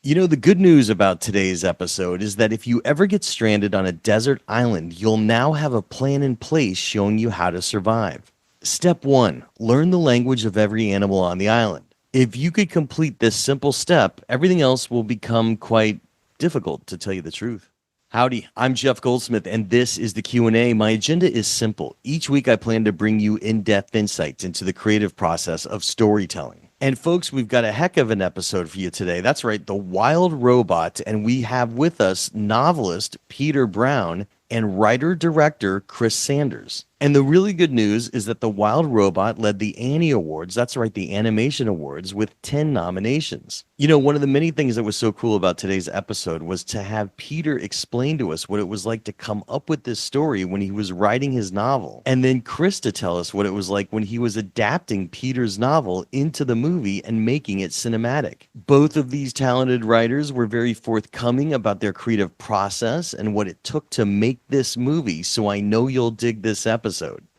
You know, the good news about today's episode is that if you ever get stranded on a desert island, you'll now have a plan in place showing you how to survive. Step 1, learn the language of every animal on the island. If you could complete this simple step, everything else will become quite difficult, to tell you the truth. Howdy, I'm Jeff Goldsmith, and this is the Q&A. My agenda is simple. Each week I plan to bring you in-depth insights into the creative process of storytelling. And folks, we've got a heck of an episode for you today. That's right, The Wild Robot, and we have with us novelist Peter Brown and writer-director Chris Sanders. And the really good news is that The Wild Robot led the Annie Awards, that's right, the Animation Awards, with 10 nominations. You know, one of the many things that was so cool about today's episode was to have Peter explain to us what it was like to come up with this story when he was writing his novel, and then Chris to tell us what it was like when he was adapting Peter's novel into the movie and making it cinematic. Both of these talented writers were very forthcoming about their creative process and what it took to make this movie, so I know you'll dig this episode.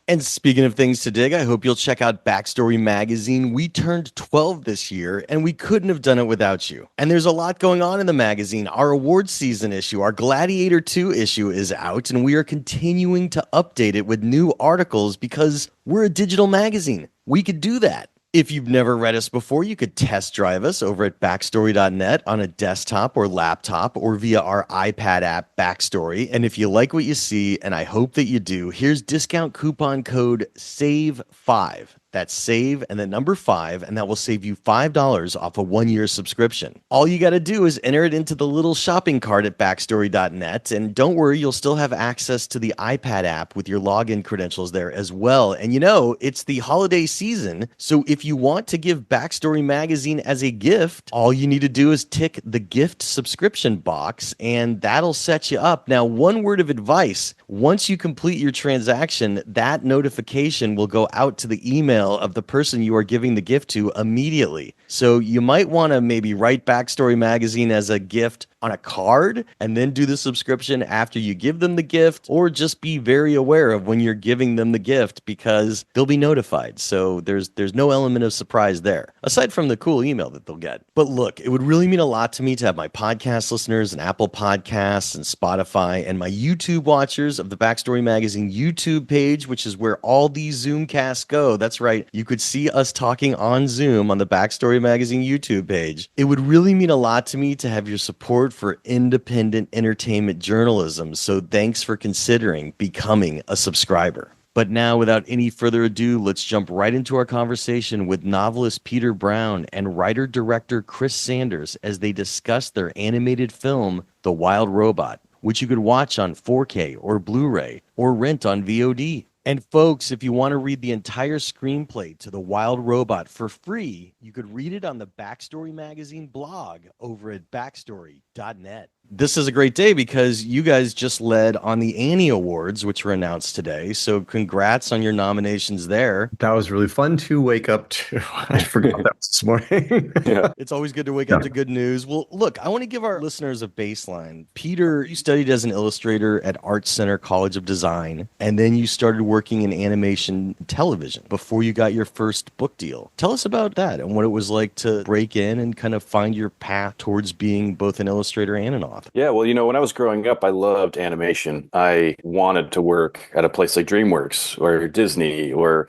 And speaking of things to dig, I hope you'll check out Backstory Magazine. We turned 12 this year, and we couldn't have done it without you. And there's a lot going on in the magazine. Our awards season issue, our Gladiator 2 issue is out, and we are continuing to update it with new articles because we're a digital magazine. We could do that. If you've never read us before, you could test drive us over at backstory.net on a desktop or laptop or via our iPad app, Backstory. And if you like what you see, and I hope that you do, here's discount coupon code SAVE5. That's save and the number 5, and that will save you $5 off a 1-year subscription. All you got to do is enter it into the little shopping cart at backstory.net, and don't worry, you'll still have access to the iPad app with your login credentials there as well. And you know, it's the holiday season, so if you want to give Backstory Magazine as a gift, all you need to do is tick the gift subscription box, and that'll set you up. Now, one word of advice: once you complete your transaction, that notification will go out to the email of the person you are giving the gift to immediately. So you might want to maybe write Backstory Magazine as a gift on a card and then do the subscription after you give them the gift, or just be very aware of when you're giving them the gift because they'll be notified. So there's no element of surprise there, aside from the cool email that they'll get. But look, it would really mean a lot to me to have my podcast listeners and Apple Podcasts and Spotify and my YouTube watchers of the Backstory Magazine YouTube page, which is where all these Zoomcasts go. That's right. You could see us talking on Zoom on the Backstory Magazine YouTube page. It would really mean a lot to me to have your support for independent entertainment journalism, so thanks for considering becoming a subscriber. But now, without any further ado, let's jump right into our conversation with novelist Peter Brown and writer-director Chris Sanders as they discuss their animated film, The Wild Robot, which you could watch on 4K or Blu-ray or rent on VOD. And folks, if you want to read the entire screenplay to The Wild Robot for free, you could read it on the Backstory Magazine blog over at backstory.net. This is a great day because you guys just led on the Annie Awards, which were announced today. So congrats on your nominations there. That was really fun to wake up to. I forgot that was this morning. Yeah. It's always good to wake up to good news. Well, look, I want to give our listeners a baseline. Peter, you studied as an illustrator at Art Center College of Design, and then you started working in animation television before you got your first book deal. Tell us about that and what it was like to break in and kind of find your path towards being both an illustrator and an author. Yeah, well, when I was growing up, I loved animation. I wanted to work at a place like DreamWorks or Disney or,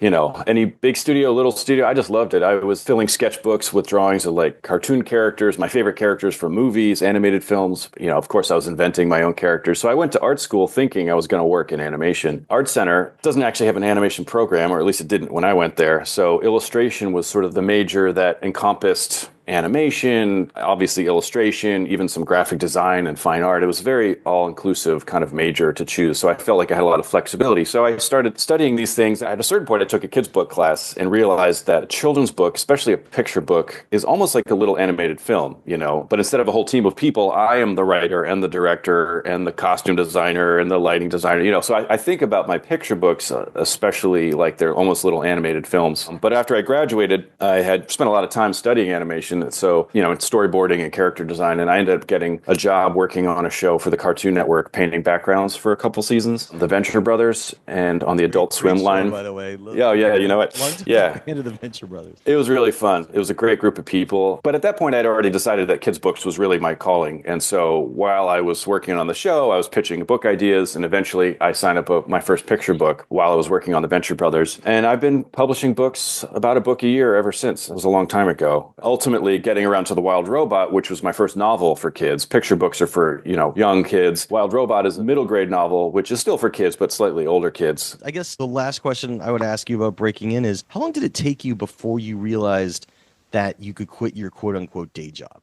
any big studio, little studio. I just loved it. I was filling sketchbooks with drawings of like cartoon characters, my favorite characters from movies, animated films. Of course, I was inventing my own characters. So I went to art school thinking I was going to work in animation. Art Center doesn't actually have an animation program, or at least it didn't when I went there. So illustration was sort of the major that encompassed animation, obviously illustration, even some graphic design and fine art. It was very all-inclusive kind of major to choose. So I felt like I had a lot of flexibility. So I started studying these things. At a certain point, I took a kids' book class and realized that a children's book, especially a picture book, is almost like a little animated film, But instead of a whole team of people, I am the writer and the director and the costume designer and the lighting designer, So I think about my picture books, especially like they're almost little animated films. But after I graduated, I had spent a lot of time studying animation. animation. So, you know, it's storyboarding and character design. And I ended up getting a job working on a show for the Cartoon Network, painting backgrounds for a couple seasons, The Venture Brothers, and on the Adult Swim show, line. by the way. Yeah, yeah, you know what? Long time Yeah. fan of the Venture Brothers. It was really fun. It was a great group of people. But at that point, I'd already decided that kids' books was really my calling. And so while I was working on the show, I was pitching book ideas. And eventually, I signed up my first picture book while I was working on the Venture Brothers. And I've been publishing books, about a book a year ever since. It was a long time ago. Ultimately, getting around to The Wild Robot, which was my first novel for kids. Picture books are for, you know, young kids. Wild Robot is a middle grade novel, which is still for kids, but slightly older kids. I guess the last question I would ask you about breaking in is, how long did it take you before you realized that you could quit your quote unquote day job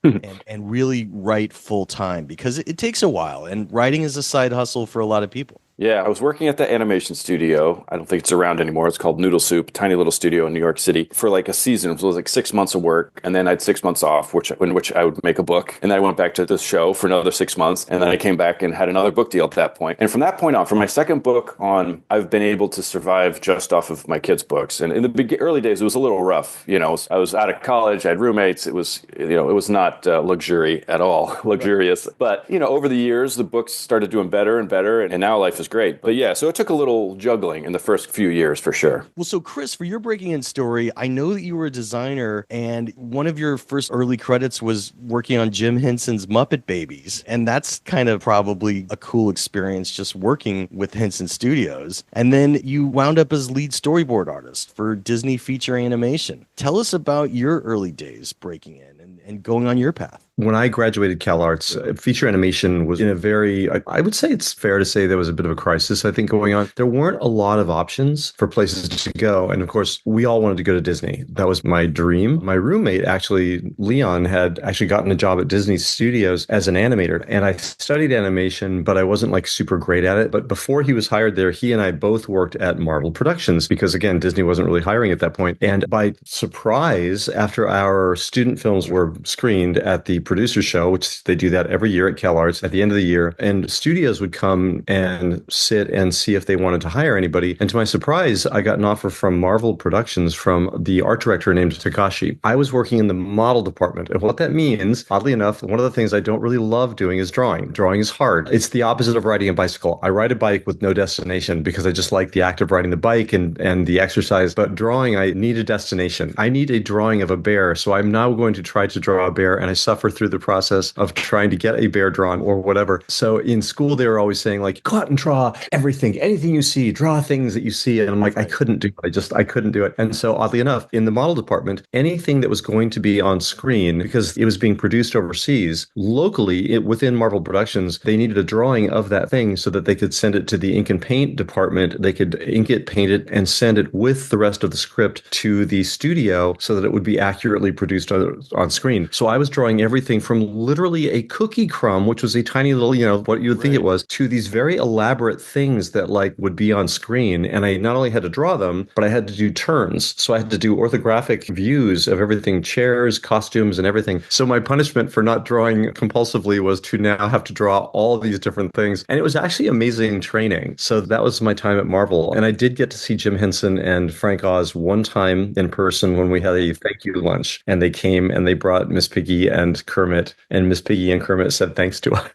and really write full time? Because it takes a while, and writing is a side hustle for a lot of people. Yeah, I was working at the animation studio. I don't think it's around anymore. It's called Noodle Soup, tiny little studio in New York City, for like a season. It was like 6 months of work, and then I had 6 months off, in which I would make a book. And then I went back to this show for another 6 months, and then I came back and had another book deal at that point. And from that point on, from my second book on, I've been able to survive just off of my kids' books. And in the early days, it was a little rough. You know, I was out of college, I had roommates. It was, you know, it was not luxurious at all. But, you know, over the years, the books started doing better and better, and now life is great. But yeah, so it took a little juggling in the first few years for sure. Well, so Chris, for your breaking in story, I know that you were a designer, and one of your first early credits was working on Jim Henson's Muppet Babies. And that's kind of probably a cool experience, just working with Henson Studios. And then you wound up as lead storyboard artist for Disney feature animation. Tell us about your early days breaking in and going on your path. When I graduated CalArts, feature animation was in a very, I would say it's fair to say there was a bit of a crisis, I think, going on. There weren't a lot of options for places to go. And of course, we all wanted to go to Disney. That was my dream. My roommate, actually, Leon, had actually gotten a job at Disney Studios as an animator. And I studied animation, but I wasn't like super great at it. But before he was hired there, he and I both worked at Marvel Productions because, again, Disney wasn't really hiring at that point. And by surprise, after our student films were screened at the producer show, which they do that every year at CalArts at the end of the year, and studios would come and sit and see if they wanted to hire anybody. And to my surprise, I got an offer from Marvel Productions from the art director named Takashi. I was working in the model department. And what that means, oddly enough, one of the things I don't really love doing is drawing. Drawing is hard. It's the opposite of riding a bicycle. I ride a bike with no destination because I just like the act of riding the bike and the exercise. But drawing, I need a destination. I need a drawing of a bear. So I'm now going to try to draw a bear, and I suffer through the process of trying to get a bear drawn or whatever. So in school, they were always saying, like, go out and draw everything, anything you see, draw things that you see. And I'm like, I couldn't do it. I couldn't do it. And so oddly enough, in the model department, anything that was going to be on screen, because it was being produced overseas, locally within Marvel Productions, they needed a drawing of that thing so that they could send it to the ink and paint department. They could ink it, paint it, and send it with the rest of the script to the studio so that it would be accurately produced on screen. So I was drawing everything from literally a cookie crumb, which was a tiny little, you know, what you would think it was, to these very elaborate things that like would be on screen. And I not only had to draw them, but I had to do turns. So I had to do orthographic views of everything, chairs, costumes, and everything. So my punishment for not drawing compulsively was to now have to draw all these different things. And it was actually amazing training. So that was my time at Marvel. And I did get to see Jim Henson and Frank Oz one time in person when we had a thank you lunch. And they came and they brought Miss Piggy and Kermit, and Miss Piggy and Kermit said thanks to us.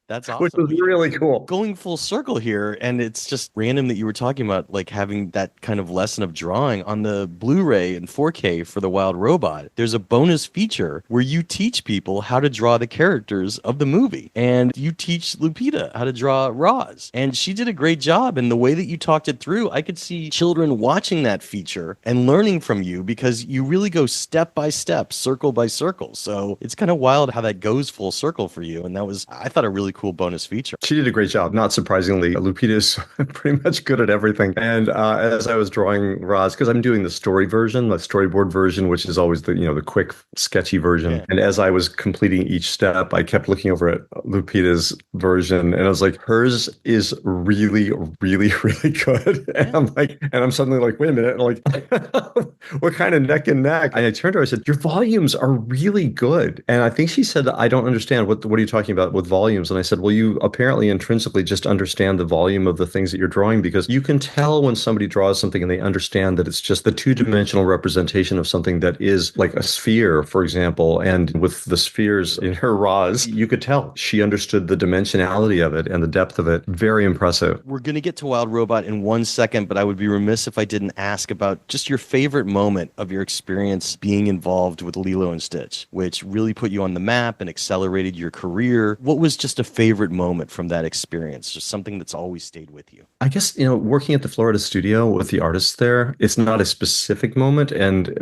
That's awesome. Which was really cool. Going full circle here, and it's just random that you were talking about like having that kind of lesson of drawing on the Blu-ray and 4K for The Wild Robot. There's a bonus feature where you teach people how to draw the characters of the movie, and you teach Lupita how to draw Roz, and she did a great job. And the way that you talked it through, I could see children watching that feature and learning from you because you really go step by step, circle by circle. So it's kind of wild how that goes full circle for you. And that was, I thought, a really cool bonus feature. She did a great job. Not surprisingly, Lupita's pretty much good at everything. And as I was drawing Roz, because I'm doing the story version, the storyboard version, which is always the quick, sketchy version. Yeah. And as I was completing each step, I kept looking over at Lupita's version, and I was like, hers is really, really, really good. And I'm suddenly like, wait a minute, and like, we're kind of neck and neck. And I turned to her, I said, your volumes are really good. And I think she said, I don't understand. What are you talking about with volumes? And I said, well, you apparently intrinsically just understand the volume of the things that you're drawing, because you can tell when somebody draws something and they understand that it's just the two-dimensional representation of something that is like a sphere, for example. And with the spheres in her raws, you could tell she understood the dimensionality of it and the depth of it. Very impressive. We're going to get to Wild Robot in 1 second, but I would be remiss if I didn't ask about just your favorite moment of your experience being involved with Lilo and Stitch, which really put you on the map and accelerated your career. What was just a favorite moment from that experience? Just something that's always stayed with you? I guess, working at the Florida studio with the artists there, it's not a specific moment,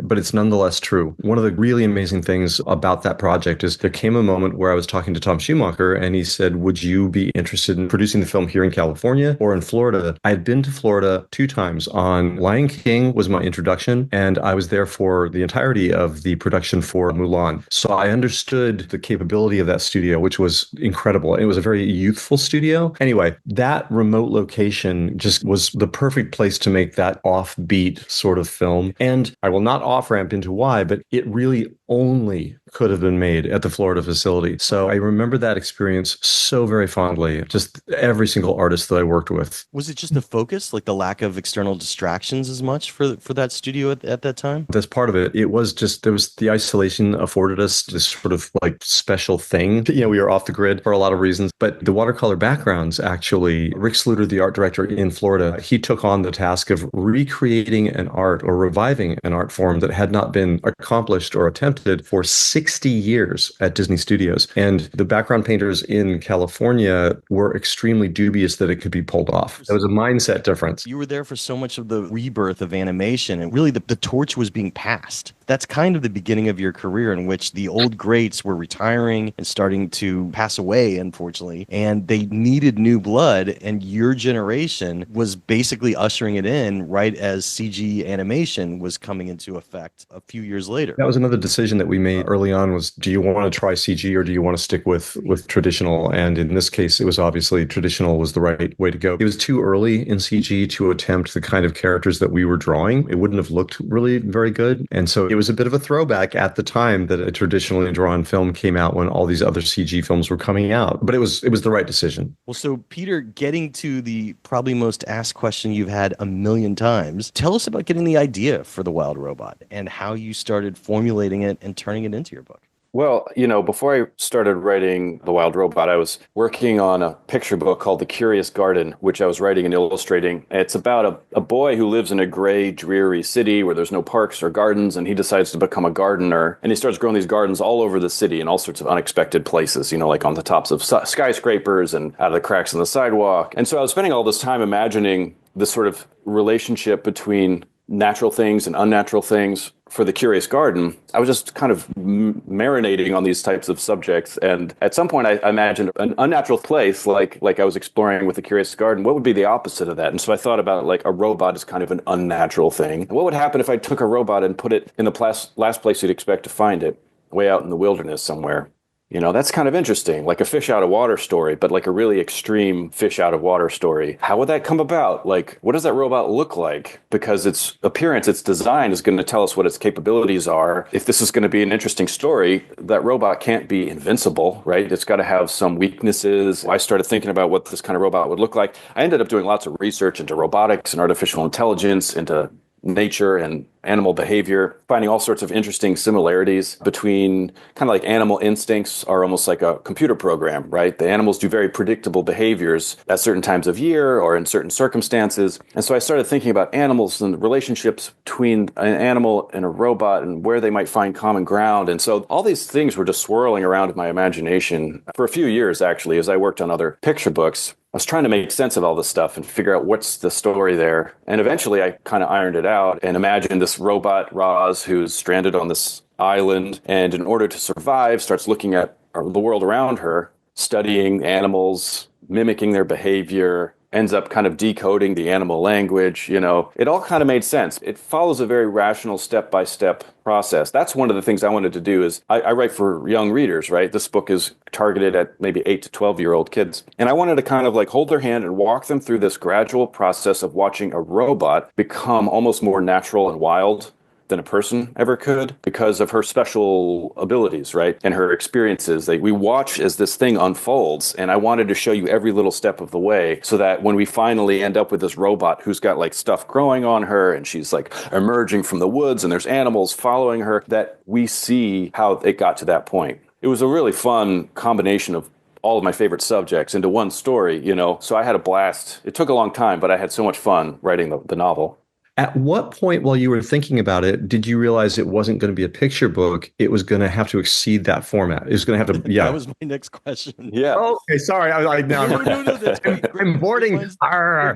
but it's nonetheless true. One of the really amazing things about that project is there came a moment where I was talking to Tom Schumacher and he said, would you be interested in producing the film here in California or in Florida? I had been to Florida 2 times. On Lion King was my introduction, and I was there for the entirety of the production for Mulan. So I understood the capability of that studio, which was incredible. It was a very youthful studio. Anyway, that remote location just was the perfect place to make that offbeat sort of film. And I will not off-ramp into why, but it really only could have been made at the Florida facility. So I remember that experience so very fondly, just every single artist that I worked with. Was it just the focus, like the lack of external distractions as much for that studio at that time? That's part of it. It was just, there was the isolation afforded us this sort of like special thing. We were off the grid for a lot of reasons, but the watercolor backgrounds, actually, Rick Sluter, the art director in Florida, he took on the task of recreating an art or reviving an art form that had not been accomplished or attempted for 60 years at Disney Studios. And the background painters in California were extremely dubious that it could be pulled off. There was a mindset difference. You were there for so much of the rebirth of animation, and really the torch was being passed. That's kind of the beginning of your career, in which the old greats were retiring and starting to pass away, unfortunately, and they needed new blood, and your generation was basically ushering it in right as CG animation was coming into effect a few years later. That was another decision that we made early on, was, do you want to try CG or do you want to stick with traditional? And in this case, it was obviously traditional was the right way to go. It was too early in CG to attempt the kind of characters that we were drawing. It wouldn't have looked really very good. And so it was a bit of a throwback at the time that a traditionally drawn film came out when all these other CG films were coming out. But it was the right decision. Well, so Peter, getting to the probably most asked question you've had a million times, tell us about getting the idea for the Wild Robot and how you started formulating it and turning it into your book. Well, before I started writing The Wild Robot, I was working on a picture book called The Curious Garden, which I was writing and illustrating. It's about a boy who lives in a gray, dreary city where there's no parks or gardens, and he decides to become a gardener. And he starts growing these gardens all over the city in all sorts of unexpected places, like on the tops of skyscrapers and out of the cracks in the sidewalk. And so I was spending all this time imagining this sort of relationship between natural things and unnatural things for The Curious Garden. I was just kind of marinating on these types of subjects. And at some point, I imagined an unnatural place, like I was exploring with The Curious Garden. What would be the opposite of that? And so I thought about like a robot is kind of an unnatural thing. What would happen if I took a robot and put it in the last place you'd expect to find it, way out in the wilderness somewhere? That's kind of interesting, like a fish out of water story, but like a really extreme fish out of water story. How would that come about? Like, what does that robot look like? Because its appearance, its design is going to tell us what its capabilities are. If this is going to be an interesting story, that robot can't be invincible, right? It's got to have some weaknesses. I started thinking about what this kind of robot would look like. I ended up doing lots of research into robotics and artificial intelligence, into nature and animal behavior, finding all sorts of interesting similarities between kind of like animal instincts are almost like a computer program, right? The animals do very predictable behaviors at certain times of year or in certain circumstances. And so I started thinking about animals and the relationships between an animal and a robot and where they might find common ground. And so all these things were just swirling around in my imagination for a few years, actually, as I worked on other picture books. I was trying to make sense of all this stuff and figure out what's the story there. And eventually I kind of ironed it out and imagined this robot, Roz, who's stranded on this island. And in order to survive, starts looking at the world around her, studying animals, mimicking their behavior, ends up kind of decoding the animal language. It all kind of made sense. It follows a very rational step-by-step process. That's one of the things I wanted to do is I write for young readers, right? This book is targeted at maybe 8 to 12-year-old kids. And I wanted to kind of like hold their hand and walk them through this gradual process of watching a robot become almost more natural and wild than a person ever could because of her special abilities, right? And her experiences. We watch as this thing unfolds, and I wanted to show you every little step of the way so that when we finally end up with this robot who's got like stuff growing on her and she's like emerging from the woods and there's animals following her, that we see how it got to that point. It was a really fun combination of all of my favorite subjects into one story, So I had a blast. It took a long time, but I had so much fun writing the novel. At what point while you were thinking about it, did you realize it wasn't going to be a picture book? It was going to have to exceed that format. It was going to have to, yeah. That was my next question. Yeah. Oh, okay, sorry. No, that's great. I'm boarding. I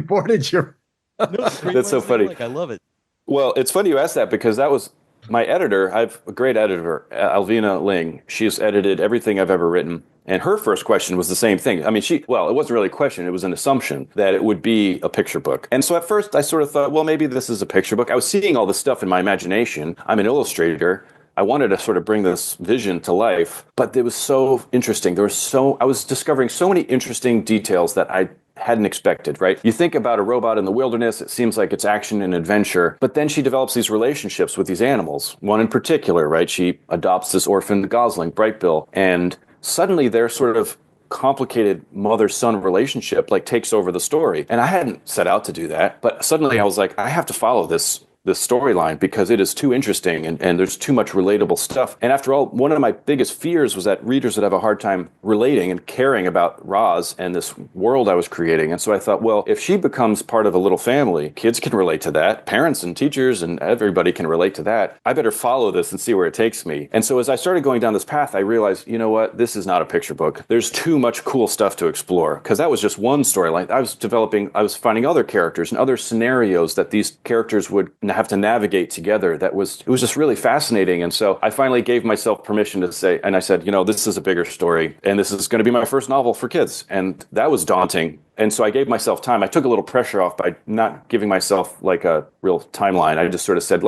boarded your. That's so funny. I love it. Well, it's funny you asked that because that was my editor. I have a great editor, Alvina Ling. She's edited everything I've ever written. And her first question was the same thing. I mean, it wasn't really a question. It was an assumption that it would be a picture book. And so at first I sort of thought, well, maybe this is a picture book. I was seeing all this stuff in my imagination. I'm an illustrator. I wanted to sort of bring this vision to life, but it was so interesting. I was discovering so many interesting details that I hadn't expected, right? You think about a robot in the wilderness, it seems like it's action and adventure, but then she develops these relationships with these animals. One in particular, right? She adopts this orphan gosling, Brightbill, and suddenly their sort of complicated mother-son relationship like takes over the story. And I hadn't set out to do that, but suddenly I was like, I have to follow this storyline because it is too interesting and there's too much relatable stuff. And after all, one of my biggest fears was that readers would have a hard time relating and caring about Roz and this world I was creating. And so I thought, well, if she becomes part of a little family, kids can relate to that, parents and teachers and everybody can relate to that. I better follow this and see where it takes me. And so as I started going down this path, I realized, you know what, this is not a picture book. There's too much cool stuff to explore because that was just one storyline. I was finding other characters and other scenarios that these characters would have to navigate together. It was just really fascinating. And so I finally gave myself permission to say, and I said, this is a bigger story and this is going to be my first novel for kids. And that was daunting. And so I gave myself time. I took a little pressure off by not giving myself like a real timeline. I just sort of said,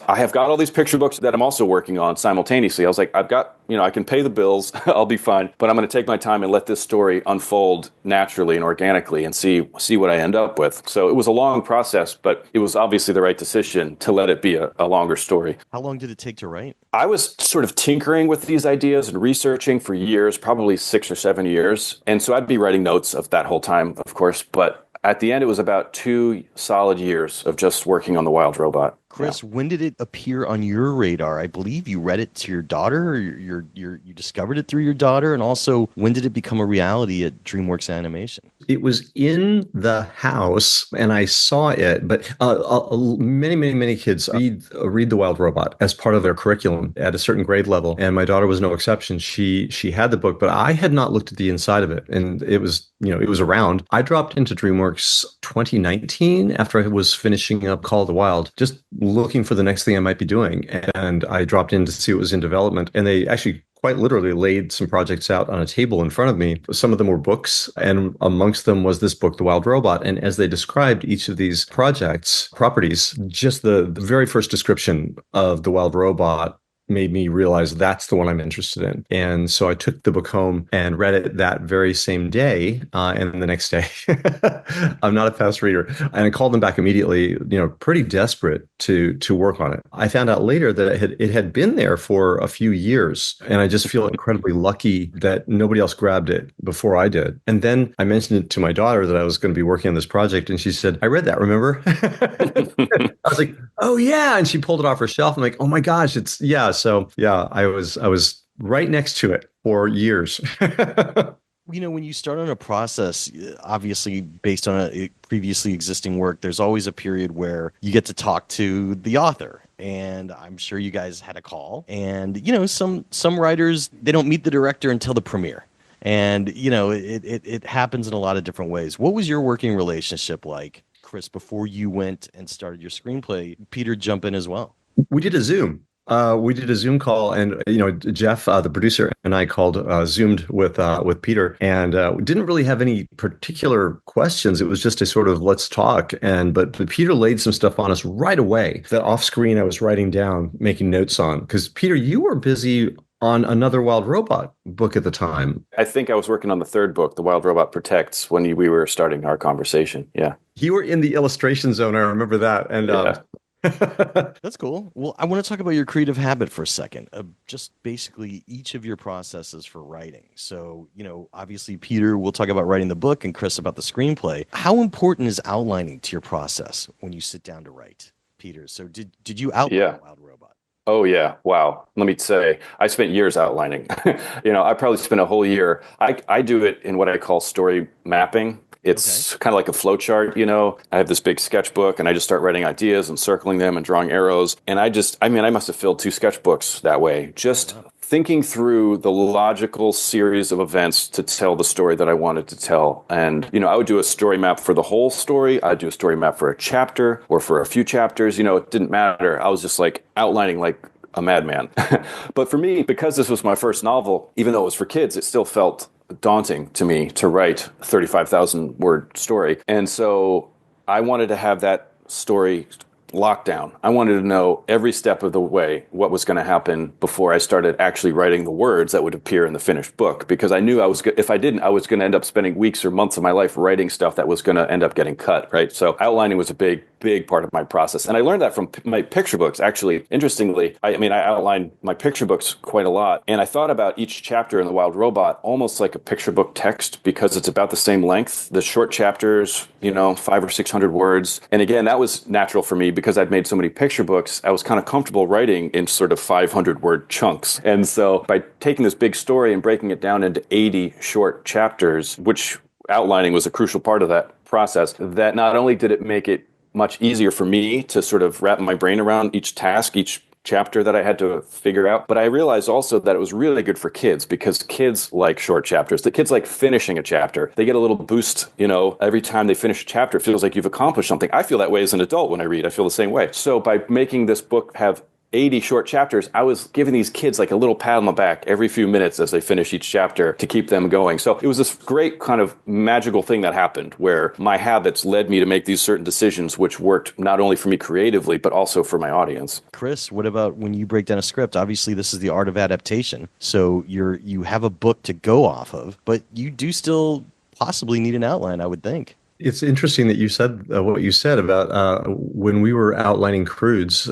I have got all these picture books that I'm also working on simultaneously. I was like, I've got, I can pay the bills. I'll be fine. But I'm going to take my time and let this story unfold naturally and organically and see what I end up with. So it was a long process, but it was obviously the right decision to let it be a longer story. How long did it take to write? I was sort of tinkering with these ideas and researching for years, probably 6 or 7 years. And so I'd be writing notes of that whole time, of course, but at the end, it was about 2 solid years of just working on The Wild Robot. Chris, when did it appear on your radar? I believe you read it to your daughter, or you discovered it through your daughter, and also when did it become a reality at DreamWorks Animation? It was in the house, and I saw it. But many kids read The Wild Robot as part of their curriculum at a certain grade level, and my daughter was no exception. She had the book, but I had not looked at the inside of it, and it was around. I dropped into DreamWorks 2019 after I was finishing up Call of the Wild, just looking for the next thing I might be doing. And I dropped in to see what was in development. And they actually quite literally laid some projects out on a table in front of me. Some of them were books, and amongst them was this book, The Wild Robot. And as they described each of these properties, just the very first description of The Wild Robot made me realize that's the one I'm interested in. And so I took the book home and read it that very same day and the next day. I'm not a fast reader. And I called them back immediately, pretty desperate to work on it. I found out later that it had been there for a few years. And I just feel incredibly lucky that nobody else grabbed it before I did. And then I mentioned it to my daughter that I was going to be working on this project. And she said, I read that, remember? I was like, oh yeah. And she pulled it off her shelf. I'm like, oh my gosh, So yeah, I was right next to it for years. When you start on a process, obviously based on a previously existing work, there's always a period where you get to talk to the author. And I'm sure you guys had a call. And, some writers, they don't meet the director until the premiere. And, it happens in a lot of different ways. What was your working relationship like, Chris, before you went and started your screenplay? Peter, jump in as well. We did a Zoom. We did a Zoom call, and Jeff, the producer, and I zoomed with Peter, and didn't really have any particular questions. It was just a sort of let's talk, but Peter laid some stuff on us right away that off screen I was writing down, making notes on, because Peter, you were busy on another Wild Robot book at the time. I think I was working on the third book, The Wild Robot Protects, when we were starting our conversation. Yeah, you were in the illustration zone. I remember that, and. Yeah. That's cool. Well, I want to talk about your creative habit for a second. Just basically each of your processes for writing. So, obviously, Peter, we'll talk about writing the book, and Chris about the screenplay. How important is outlining to your process when you sit down to write, Peter? So, did you outline Yeah. Wild Robot? Oh yeah. Wow. Let me say, I spent years outlining. I probably spent a whole year. I do it in what I call story mapping. Okay. It's kind of like a flow chart, I have this big sketchbook and I just start writing ideas and circling them and drawing arrows. And I must have filled two sketchbooks that way. Oh, Just wow. thinking through the logical series of events to tell the story that I wanted to tell. And, I would do a story map for the whole story. I'd do a story map for a chapter or for a few chapters. It didn't matter. I was just like outlining like a madman. But for me, because this was my first novel, even though it was for kids, it still felt daunting to me to write a 35,000 word story. And so I wanted to have that story lockdown. I wanted to know every step of the way what was going to happen before I started actually writing the words that would appear in the finished book, because I knew if I didn't, I was going to end up spending weeks or months of my life writing stuff that was going to end up getting cut, right? So outlining was a big part of my process. And I learned that from my picture books. Actually, interestingly, I outlined my picture books quite a lot. And I thought about each chapter in The Wild Robot almost like a picture book text, because it's about the same length. The short chapters, 500 or 600 words. And again, that was natural for me because I'd made so many picture books. I was kind of comfortable writing in sort of 500 word chunks. And so by taking this big story and breaking it down into 80 short chapters, which outlining was a crucial part of that process, that not only did it make it much easier for me to sort of wrap my brain around each task, each chapter that I had to figure out. But I realized also that it was really good for kids, because kids like short chapters. The kids like finishing a chapter. They get a little boost, every time they finish a chapter. It feels like you've accomplished something. I feel that way as an adult when I read. I feel the same way. So by making this book have 80 short chapters, I was giving these kids like a little pat on the back every few minutes as they finish each chapter to keep them going. So it was this great kind of magical thing that happened where my habits led me to make these certain decisions, which worked not only for me creatively, but also for my audience. Chris, what about when you break down a script? Obviously, this is the art of adaptation. So you have a book to go off of, but you do still possibly need an outline, I would think. It's interesting that you said what you said about when we were outlining Crudes,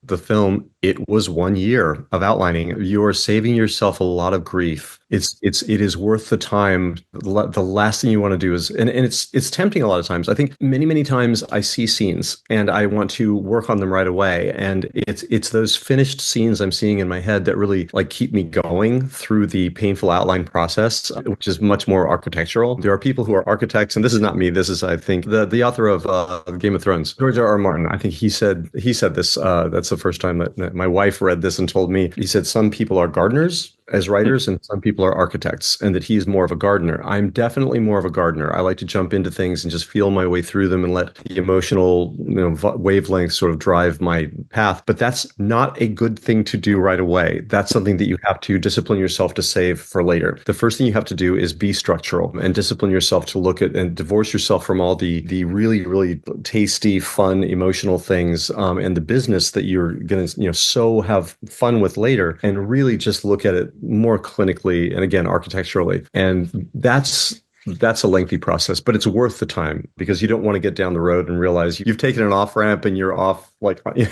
the film. It was 1 year of outlining. You are saving yourself a lot of grief. It is worth the time. The last thing you want to do is, and it's tempting a lot of times. I think many times I see scenes and I want to work on them right away, and it's those finished scenes I'm seeing in my head that really like keep me going through the painful outline process, which is much more architectural. There are people who are architects, and this is not me. This is, I think, the author of Game of Thrones, George R. R. Martin. I think he said this. That's the first time that my wife read this and told me. He said some people are gardeners as writers and some people are architects, and that he's more of a gardener. I'm definitely more of a gardener. I like to jump into things and just feel my way through them and let the emotional wavelength sort of drive my path. But that's not a good thing to do right away. That's something that you have to discipline yourself to save for later. The first thing you have to do is be structural and discipline yourself to look at and divorce yourself from all the really tasty, fun, emotional things and the business that you're going to so have fun with later, and really just look at it more clinically and again architecturally. And that's a lengthy process, but it's worth the time, because you don't want to get down the road and realize you've taken an off ramp and you're off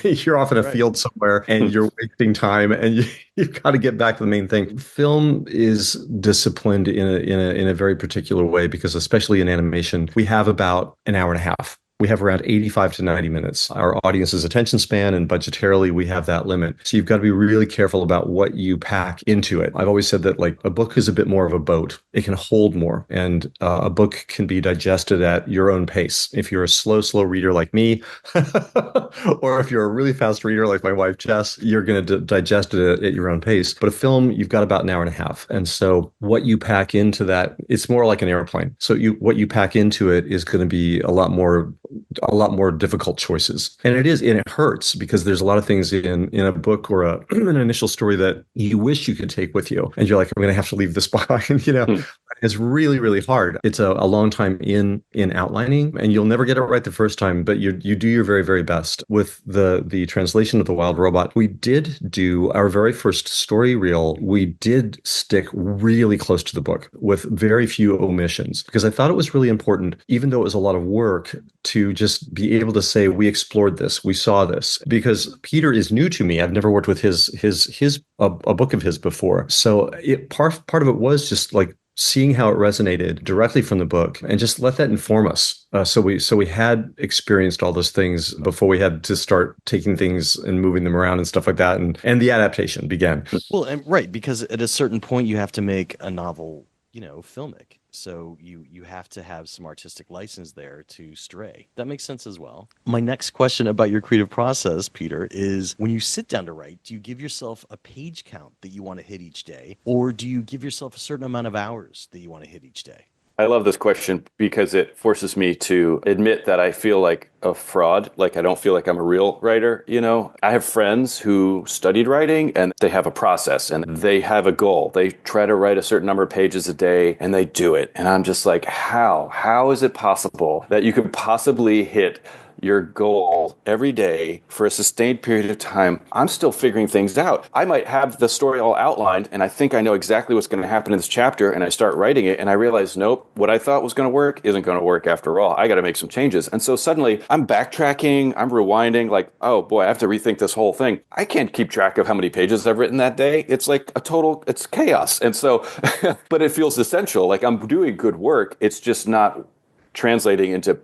you're off in a field somewhere and you're wasting time, and you've got to get back to the main thing. Film is disciplined in a very particular way, because especially in animation, we have about an hour and a half. We have around 85 to 90 minutes. Our audience's attention span, and budgetarily, we have that limit. So you've got to be really careful about what you pack into it. I've always said that like a book is a bit more of a boat. It can hold more, and a book can be digested at your own pace. If you're a slow reader like me, or if you're a really fast reader like my wife, Jess, you're going to digest it at your own pace. But a film, you've got about an hour and a half. And so what you pack into that, it's more like an airplane. So what you pack into it is going to be a lot more difficult choices. And it hurts, because there's a lot of things in a book or an initial story that you wish you could take with you. And you're like, I'm going to have to leave this behind, It's really, really hard. It's a long time in outlining, and you'll never get it right the first time, but you do your very, very best. With the translation of The Wild Robot, we did do our very first story reel. We did stick really close to the book with very few omissions, because I thought it was really important, even though it was a lot of work, to just be able to say, we explored this, we saw this, because Peter is new to me. I've never worked with a book of his before. So part of it was just like seeing how it resonated directly from the book, and just let that inform us. So we had experienced all those things before we had to start taking things and moving them around and stuff like that, and the adaptation began. Well, and right, because at a certain point you have to make a novel, filmic. So you have to have some artistic license there to stray. That makes sense as well. My next question about your creative process, Peter, is when you sit down to write, do you give yourself a page count that you want to hit each day, or do you give yourself a certain amount of hours that you want to hit each day? I love this question because it forces me to admit that I feel like a fraud. Like I don't feel like I'm a real writer. I have friends who studied writing and they have a process and they have a goal. They try to write a certain number of pages a day and they do it. And I'm just like, how is it possible that you could possibly hit your goal every day for a sustained period of time? I'm still figuring things out. I might have the story all outlined and I think I know exactly what's going to happen in this chapter, and I start writing it and I realize, nope, what I thought was going to work isn't going to work after all. I got to make some changes. And so suddenly I'm backtracking, I'm rewinding, like, oh boy, I have to rethink this whole thing. I can't keep track of how many pages I've written that day. It's like it's chaos. And so, but it feels essential. Like I'm doing good work. It's just not translating into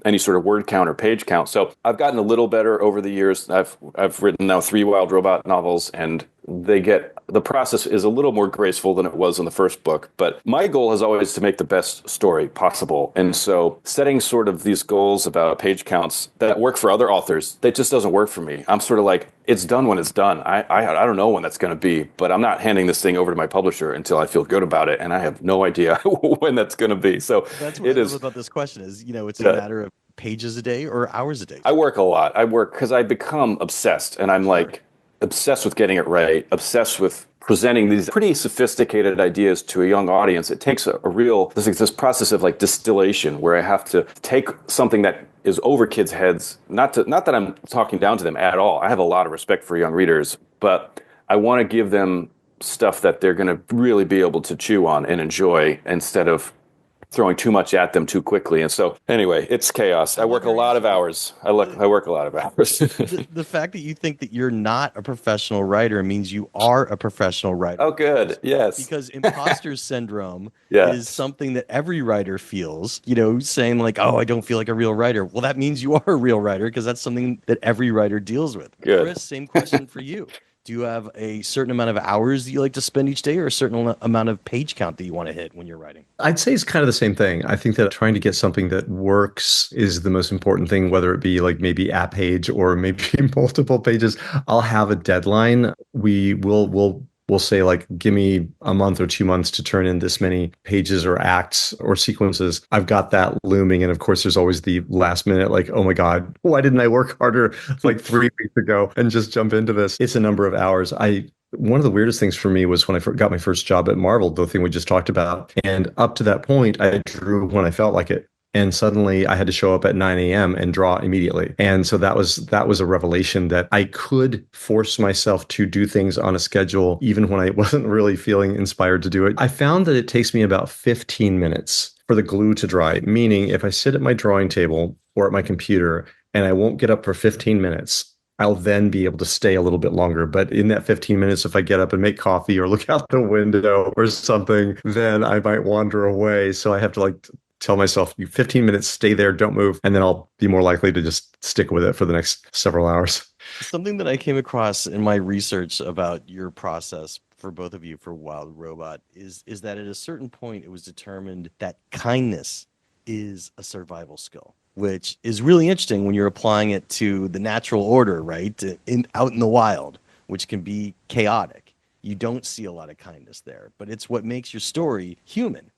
any sort of word count or page count. So I've gotten a little better over the years. I've written now 3 Wild Robot novels, and the process is a little more graceful than it was in the first book. But my goal is always to make the best story possible. And so setting sort of these goals about page counts that work for other authors, that just doesn't work for me. I'm sort of like, it's done when it's done. I don't know when that's going to be, but I'm not handing this thing over to my publisher until I feel good about it. And I have no idea when that's going to be. So that's what I love about this question is, it's a matter of pages a day or hours a day. I work a lot. I work because I become obsessed, and I'm like obsessed with getting it right, obsessed with presenting these pretty sophisticated ideas to a young audience. It takes this process of like distillation where I have to take something that is over kids' heads. Not that I'm talking down to them at all. I have a lot of respect for young readers, but I want to give them stuff that they're going to really be able to chew on and enjoy, instead of throwing too much at them too quickly. And so anyway, it's chaos. I work a lot of hours. I work a lot of hours. The fact that you think that you're not a professional writer means you are a professional writer. Oh, good. Yes. Because imposter syndrome yes. is something that every writer feels, saying like, oh, I don't feel like a real writer. Well, that means you are a real writer, because that's something that every writer deals with. Good. Chris, same question for you. Do you have a certain amount of hours that you like to spend each day, or a certain amount of page count that you want to hit when you're writing? I'd say it's kind of the same thing. I think that trying to get something that works is the most important thing, whether it be like maybe a page or maybe multiple pages. I'll have a deadline. We'll say like, give me a month or 2 months to turn in this many pages or acts or sequences. I've got that looming. And of course, there's always the last minute, like, oh my God, why didn't I work harder like 3 weeks ago and just jump into this? It's a number of hours. One of the weirdest things for me was when I got my first job at Marvel, the thing we just talked about. And up to that point, I drew when I felt like it. And suddenly I had to show up at 9 a.m. and draw immediately. And so that was a revelation that I could force myself to do things on a schedule, even when I wasn't really feeling inspired to do it. I found that it takes me about 15 minutes for the glue to dry, meaning if I sit at my drawing table or at my computer and I won't get up for 15 minutes, I'll then be able to stay a little bit longer. But in that 15 minutes, if I get up and make coffee or look out the window or something, then I might wander away. So I have to tell myself, you 15 minutes, stay there, don't move, and then I'll be more likely to just stick with it for the next several hours. Something that I came across in my research about your process for both of you for Wild Robot is that at a certain point, it was determined that kindness is a survival skill, which is really interesting when you're applying it to the natural order, right? Out in the wild, which can be chaotic. You don't see a lot of kindness there, but it's what makes your story human.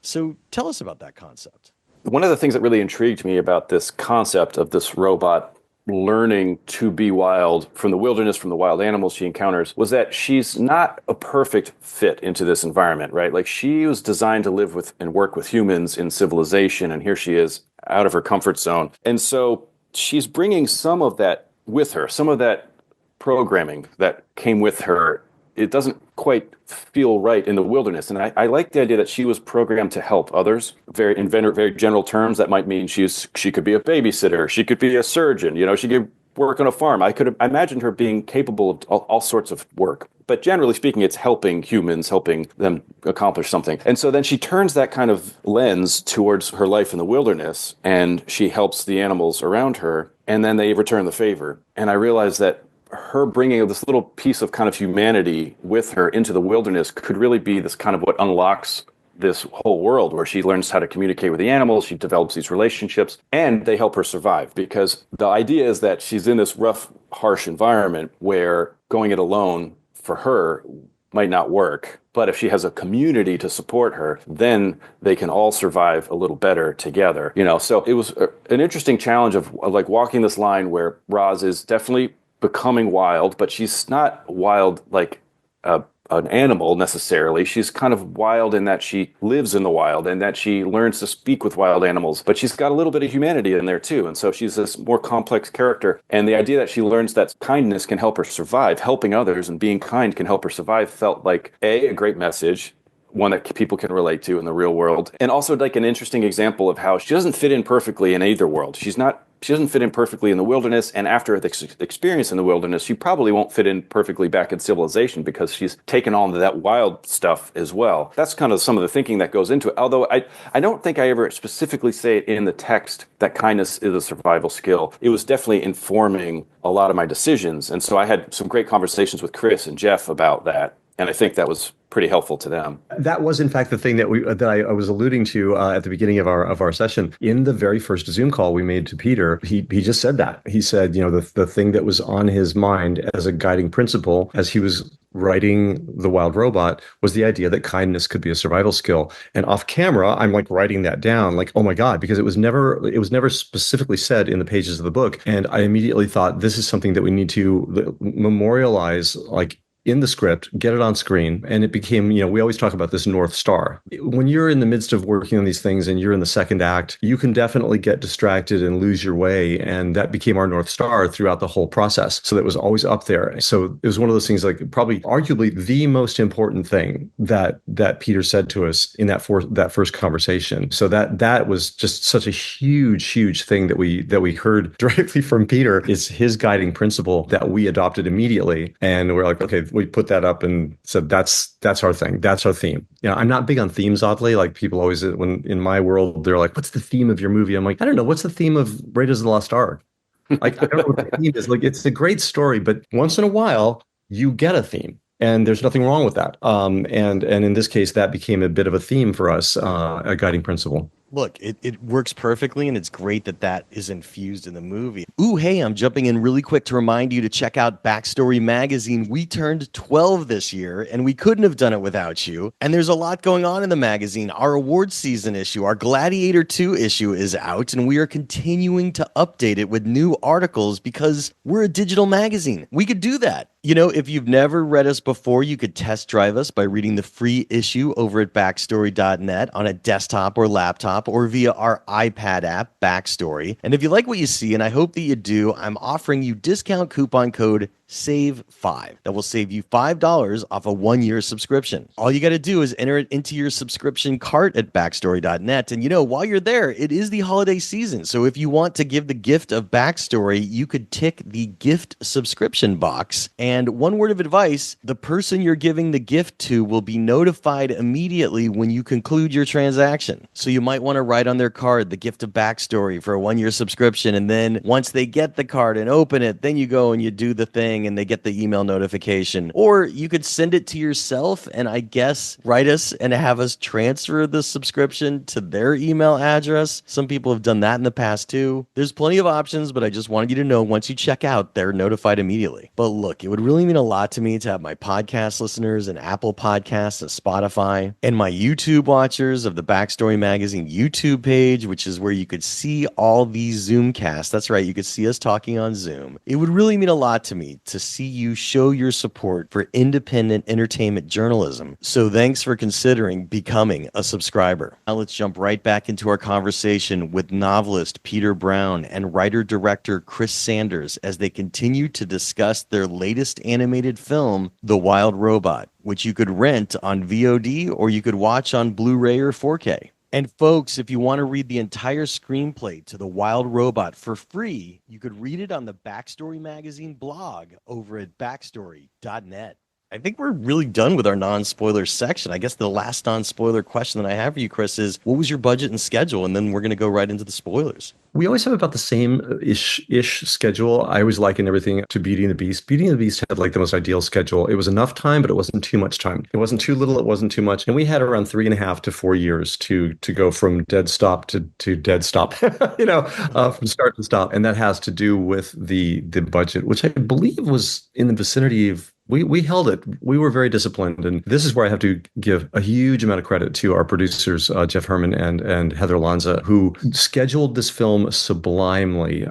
So tell us about that concept. One of the things that really intrigued me about this concept of this robot learning to be wild from the wilderness, from the wild animals she encounters, was that she's not a perfect fit into this environment, right? Like she was designed to live with and work with humans in civilization, and here she is out of her comfort zone. And so she's bringing some of that with her, some of that programming that came with her. It doesn't quite feel right in the wilderness. And I like the idea that she was programmed to help others. In very general terms, that might mean she could be a babysitter, she could be a surgeon, she could work on a farm. I imagined her being capable of all sorts of work. But generally speaking, it's helping humans, helping them accomplish something. And so then she turns that kind of lens towards her life in the wilderness, and she helps the animals around her, and then they return the favor. And I realized that her bringing this little piece of kind of humanity with her into the wilderness could really be this kind of what unlocks this whole world, where she learns how to communicate with the animals, she develops these relationships, and they help her survive. Because the idea is that she's in this rough, harsh environment where going it alone for her might not work. But if she has a community to support her, then they can all survive a little better together. So it was an interesting challenge of like walking this line where Roz is definitely becoming wild, but she's not wild like an animal necessarily. She's kind of wild in that she lives in the wild and that she learns to speak with wild animals, but she's got a little bit of humanity in there too. And so she's this more complex character. And the idea that she learns that kindness can help her survive, helping others and being kind can help her survive, felt like a great message, one that people can relate to in the real world. And also like an interesting example of how she doesn't fit in perfectly in either world. She doesn't fit in perfectly in the wilderness, and after the experience in the wilderness, she probably won't fit in perfectly back in civilization because she's taken on that wild stuff as well. That's kind of some of the thinking that goes into it. Although I don't think I ever specifically say it in the text that kindness is a survival skill. It was definitely informing a lot of my decisions. And so I had some great conversations with Chris and Jeff about that. And I think that was pretty helpful to them. That was, in fact, the thing that I was alluding to at the beginning of our session. In the very first Zoom call we made to Peter, he just said that. He said, the thing that was on his mind as a guiding principle as he was writing The Wild Robot was the idea that kindness could be a survival skill. And off camera, I'm like writing that down, like, oh my God, because it was never specifically said in the pages of the book. And I immediately thought, this is something that we need to memorialize, like, in the script, get it on screen. And it became, we always talk about this North Star. When you're in the midst of working on these things and you're in the second act, you can definitely get distracted and lose your way. And that became our North Star throughout the whole process. So that was always up there. So it was one of those things, like probably arguably the most important thing that Peter said to us in that first conversation. So that was just such a huge thing that we heard directly from Peter, is his guiding principle that we adopted immediately. And we're like, okay, we put that up and said, that's our thing. That's our theme. I'm not big on themes, oddly. Like people always, when in my world, they're like, what's the theme of your movie? I'm like, I don't know. What's the theme of Raiders of the Lost Ark? Like, I don't know what the theme is. Like, it's a great story, but once in a while you get a theme. And there's nothing wrong with that. And in this case, that became a bit of a theme for us, a guiding principle. Look, it works perfectly, and it's great that is infused in the movie. Ooh, hey, I'm jumping in really quick to remind you to check out Backstory Magazine. We turned 12 this year, and we couldn't have done it without you. And there's a lot going on in the magazine. Our awards season issue, our Gladiator 2 issue is out, and we are continuing to update it with new articles because we're a digital magazine. We could do that. If you've never read us before, you could test drive us by reading the free issue over at backstory.net on a desktop or laptop or via our iPad app, Backstory. And if you like what you see, and I hope that you do, I'm offering you discount coupon code SAVE5. That will save you $5 off a 1-year subscription. All you got to do is enter it into your subscription cart at backstory.net. And while you're there, it is the holiday season. So if you want to give the gift of Backstory, you could tick the gift subscription box. And one word of advice, the person you're giving the gift to will be notified immediately when you conclude your transaction. So you might want to write on their card the gift of Backstory for a 1-year subscription. And then once they get the card and open it, then you go and you do the thing thing and they get the email notification. Or you could send it to yourself and I guess write us and have us transfer the subscription to their email address. Some people have done that in the past too. There's plenty of options, but I just wanted you to know once you check out, they're notified immediately. But look, it would really mean a lot to me to have my podcast listeners and Apple Podcasts and Spotify and my YouTube watchers of the Backstory Magazine YouTube page, which is where you could see all these Zoomcasts. That's right, you could see us talking on Zoom. It would really mean a lot to me to see you show your support for independent entertainment journalism. So thanks for considering becoming a subscriber. Now let's jump right back into our conversation with novelist Peter Brown and writer-director Chris Sanders as they continue to discuss their latest animated film, The Wild Robot, which you could rent on VOD or you could watch on Blu-ray or 4K. And folks, if you want to read the entire screenplay to The Wild Robot for free, you could read it on the Backstory Magazine blog over at backstory.net. I think we're really done with our non-spoiler section. I guess the last non-spoiler question that I have for you, Chris, is what was your budget and schedule? And then we're going to go right into the spoilers. We always have about the same ish schedule. I always liken everything to Beauty and the Beast. Beauty and the Beast had like the most ideal schedule. It was enough time, but it wasn't too much time. It wasn't too little. It wasn't too much. And we had around 3.5 to 4 years to go from dead stop to dead stop, from start to stop. And that has to do with the budget, which I believe was in the vicinity of we held it. We were very disciplined. And this is where I have to give a huge amount of credit to our producers, Jeff Herman and Heather Lanza, who scheduled this film sublimely.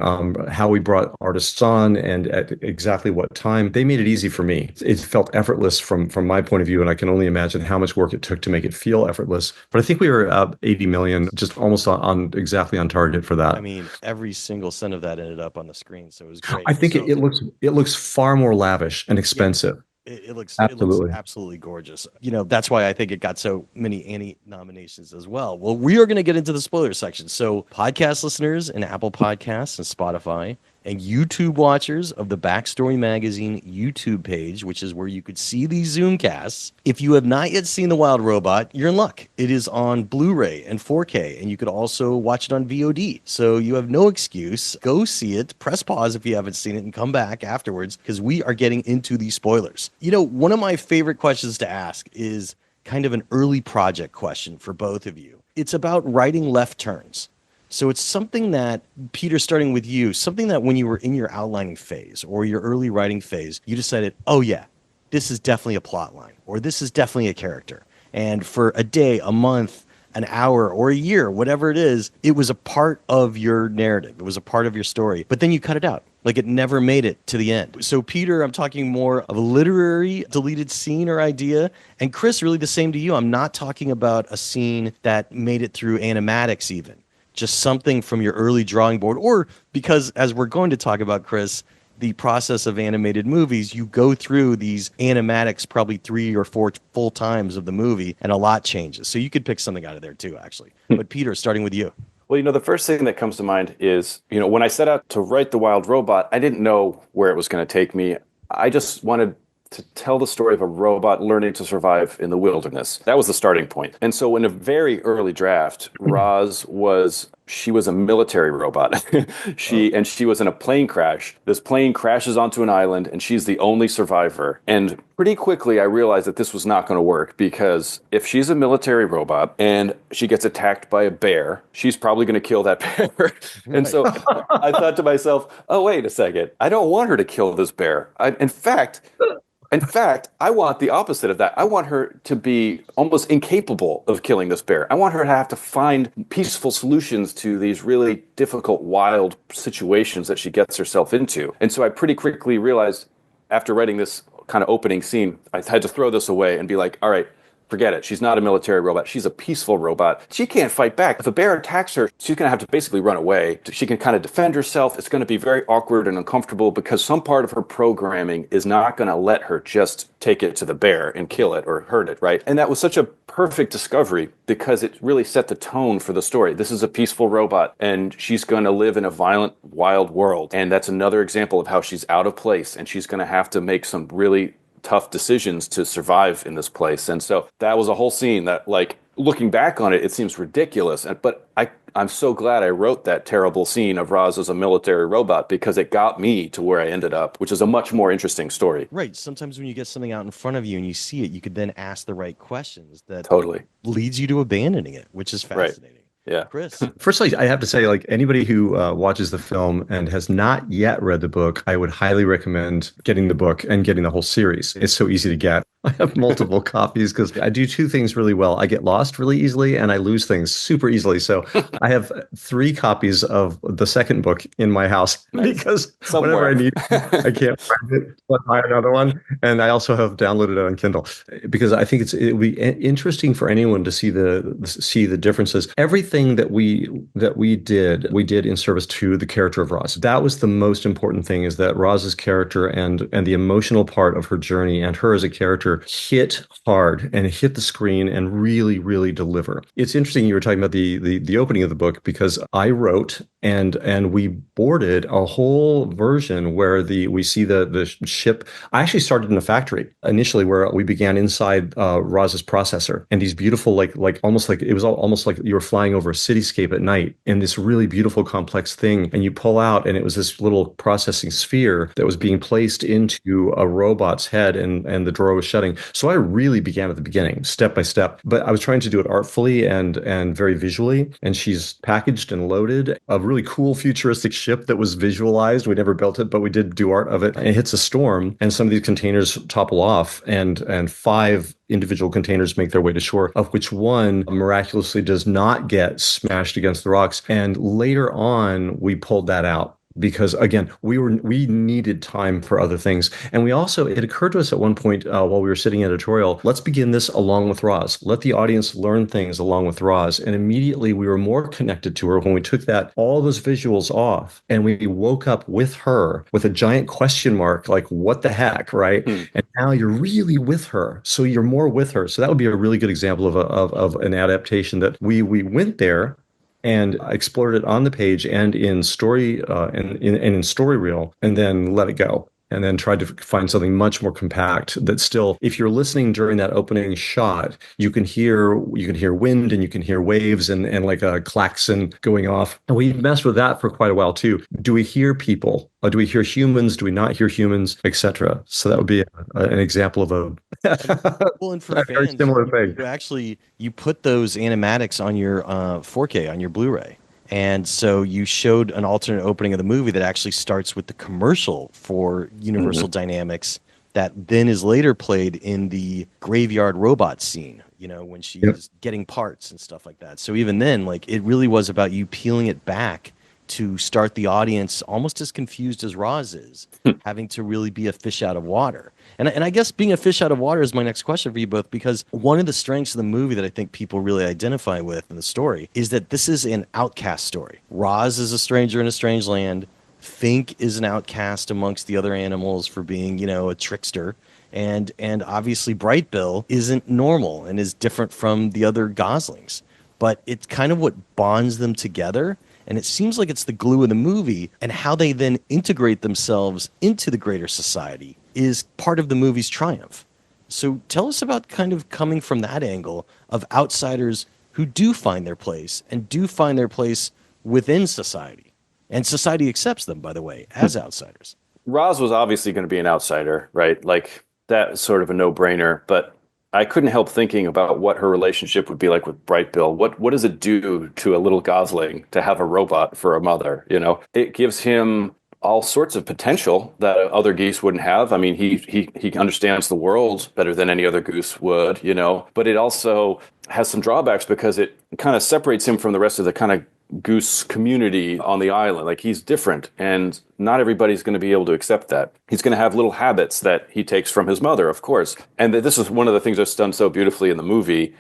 How we brought artists on and at exactly what time. They made it easy for me. It felt effortless from my point of view. And I can only imagine how much work it took to make it feel effortless. But I think we were up 80 million, just almost exactly on target for that. I mean, every single cent of that ended up on the screen. So it was great. I think it looks far more lavish and expensive. Yeah. It looks absolutely gorgeous. That's why I think it got so many Annie nominations as well. Well, we are going to get into the spoiler section. So podcast listeners in Apple Podcasts and Spotify and YouTube watchers of the Backstory Magazine YouTube page, which is where you could see these Zoomcasts. If you have not yet seen The Wild Robot, you're in luck. It is on Blu-ray and 4K, and you could also watch it on VOD. So you have no excuse. Go see it. Press pause if you haven't seen it and come back afterwards because we are getting into these spoilers. One of my favorite questions to ask is kind of an early project question for both of you. It's about writing left turns. So it's something that, Peter, starting with you, something that when you were in your outlining phase or your early writing phase, you decided, oh yeah, this is definitely a plot line or this is definitely a character. And for a day, a month, an hour, or a year, whatever it is, it was a part of your narrative. It was a part of your story. But then you cut it out. Like it never made it to the end. So Peter, I'm talking more of a literary deleted scene or idea. And Chris, really the same to you. I'm not talking about a scene that made it through animatics even. Just something from your early drawing board, or because, as we're going to talk about, Chris, the process of animated movies, you go through these animatics probably 3 or 4 full times of the movie, and a lot changes. So you could pick something out of there too, actually. But Peter, starting with you. Well, the first thing that comes to mind is, when I set out to write The Wild Robot, I didn't know where it was going to take me. I just wanted to tell the story of a robot learning to survive in the wilderness. That was the starting point. And so in a very early draft, Roz was a military robot. She was in a plane crash. This plane crashes onto an island and she's the only survivor. And pretty quickly I realized that this was not going to work because if she's a military robot and she gets attacked by a bear, she's probably going to kill that bear. And so I thought to myself, oh, wait a second. I don't want her to kill this bear. In fact, I want the opposite of that. I want her to be almost incapable of killing this bear. I want her to have to find peaceful solutions to these really difficult, wild situations that she gets herself into. And so I pretty quickly realized after writing this kind of opening scene, I had to throw this away and be like, all right, forget it. She's not a military robot. She's a peaceful robot. She can't fight back. If a bear attacks her, she's going to have to basically run away. She can kind of defend herself. It's going to be very awkward and uncomfortable because some part of her programming is not going to let her just take it to the bear and kill it or hurt it, right? And that was such a perfect discovery because it really set the tone for the story. This is a peaceful robot and she's going to live in a violent, wild world. And that's another example of how she's out of place and she's going to have to make some really tough decisions to survive in this place. And so that was a whole scene that, like, looking back on it, it seems ridiculous. But I'm so glad I wrote that terrible scene of Roz as a military robot because it got me to where I ended up, which is a much more interesting story. Right. Sometimes when you get something out in front of you and you see it, you could then ask the right questions that Totally. leads you to abandoning it, which is Right. fascinating. Yeah. Chris. Firstly, I have to say, like anybody who watches the film and has not yet read the book, I would highly recommend getting the book and getting the whole series. It's so easy to get. I have multiple copies because I do two things really well. I get lost really easily and I lose things super easily. So I have 3 copies of the second book in my house because whenever I need, I can't find it. So I buy another one. And I also have downloaded it on Kindle because I think it would be interesting for anyone to see the differences. Everything that we did in service to the character of Roz. That was the most important thing, is that Roz's character and the emotional part of her journey and her as a character hit hard and hit the screen and really, really deliver. It's interesting you were talking about the opening of the book, because I wrote and we boarded a whole version where we see the ship. I actually started in a factory initially where we began inside Roz's processor, and these beautiful like almost like it was almost like you were flying over a cityscape at night in this really beautiful complex thing, and you pull out and it was this little processing sphere that was being placed into a robot's head, and the drawer was shutting. So I really began at the beginning, step by step, but I was trying to do it artfully and very visually. And she's packaged and loaded a really cool futuristic ship that was visualized. We never built it, but we did do art of it. And it hits a storm, and some of these containers topple off, and 5 individual containers make their way to shore, of which one miraculously does not get smashed against the rocks. And later on, we pulled that out because, again, we needed time for other things. And we also, it occurred to us at one point while we were sitting editorial, let's begin this along with Roz. Let the audience learn things along with Roz. And immediately we were more connected to her when we took all those visuals off, and we woke up with her with a giant question mark, like, what the heck, right? And now you're really with her. So you're more with her. So that would be a really good example of an adaptation that we went there and explored it on the page and in story and in story reel, and then let it go. And then tried to find something much more compact that still, if you're listening during that opening shot, you can hear wind and you can hear waves and like a klaxon going off. And we messed with that for quite a while too. Do we hear people? Do we hear humans? Do we not hear humans, etc.? So that would be an example of Well, and for a very fans, similar thing. you put those animatics on your 4K, on your Blu-ray. And so you showed an alternate opening of the movie that actually starts with the commercial for Universal Dynamics that then is later played in the graveyard robot scene, when she's getting parts and stuff like that. So even then, like, it really was about you peeling it back to start the audience almost as confused as Roz is, having to really be a fish out of water. And I guess being a fish out of water is my next question for you both, because one of the strengths of the movie that I think people really identify with in the story is that this is an outcast story. Roz is a stranger in a strange land. Fink is an outcast amongst the other animals for being, a trickster. And obviously Bright Bill isn't normal and is different from the other goslings. But it's kind of what bonds them together. And it seems like it's the glue of the movie, and how they then integrate themselves into the greater society is part of the movie's triumph. So tell us about kind of coming from that angle of outsiders who do find their place and do find their place within society. And society accepts them, by the way, as outsiders. Roz was obviously going to be an outsider, right? Like, that's sort of a no-brainer, but I couldn't help thinking about what her relationship would be like with Bright Bill. What does it do to a little gosling to have a robot for a mother? It gives him all sorts of potential that other geese wouldn't have. I mean, he understands the world better than any other goose would, but it also has some drawbacks because it kind of separates him from the rest of the kind of goose community on the island. Like, he's different, and not everybody's going to be able to accept that. He's going to have little habits that he takes from his mother, of course. And this is one of the things that's done so beautifully in the movie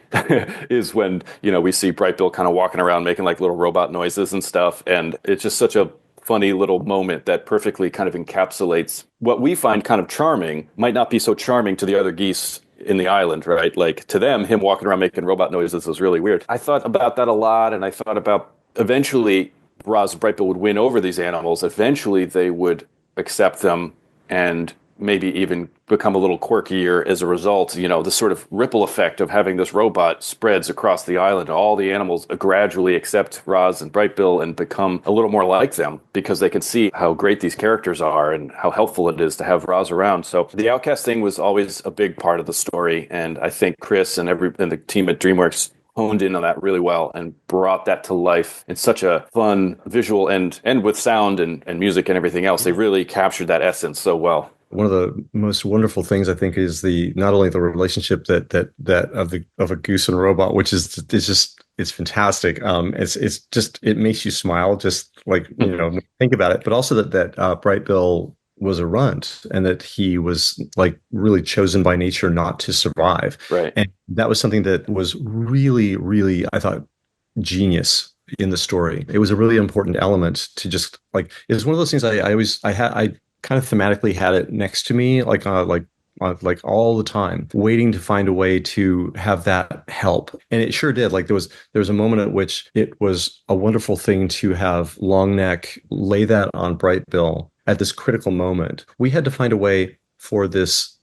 is when, we see Bright Bill kind of walking around making like little robot noises and stuff. And it's just such a funny little moment that perfectly kind of encapsulates what we find kind of charming might not be so charming to the other geese in the island, right? Like, to them, him walking around making robot noises was really weird. I thought about that a lot, and I thought about eventually Roz and Bright Bill would win over these animals. Eventually they would accept them and maybe even become a little quirkier as a result. The sort of ripple effect of having this robot spreads across the island. All the animals gradually accept Roz and Brightbill and become a little more like them because they can see how great these characters are and how helpful it is to have Roz around. So the outcast thing was always a big part of the story, and I think Chris and the team at DreamWorks honed in on that really well and brought that to life in such a fun visual and with sound and music and everything else. They really captured that essence so well. One of the most wonderful things I think is not only the relationship that of a goose and robot, which is it's fantastic. It makes you smile just like think about it, but also that Brightbill was a runt and that he was like really chosen by nature not to survive. Right. And that was something that was really, really, I thought, genius in the story. It was a really important element to just like, it was one of those things I kind of thematically had it next to me, like all the time, waiting to find a way to have that help. And it sure did. Like there was a moment at which it was a wonderful thing to have Longneck lay that on Brightbill at this critical moment. We had to find a way for this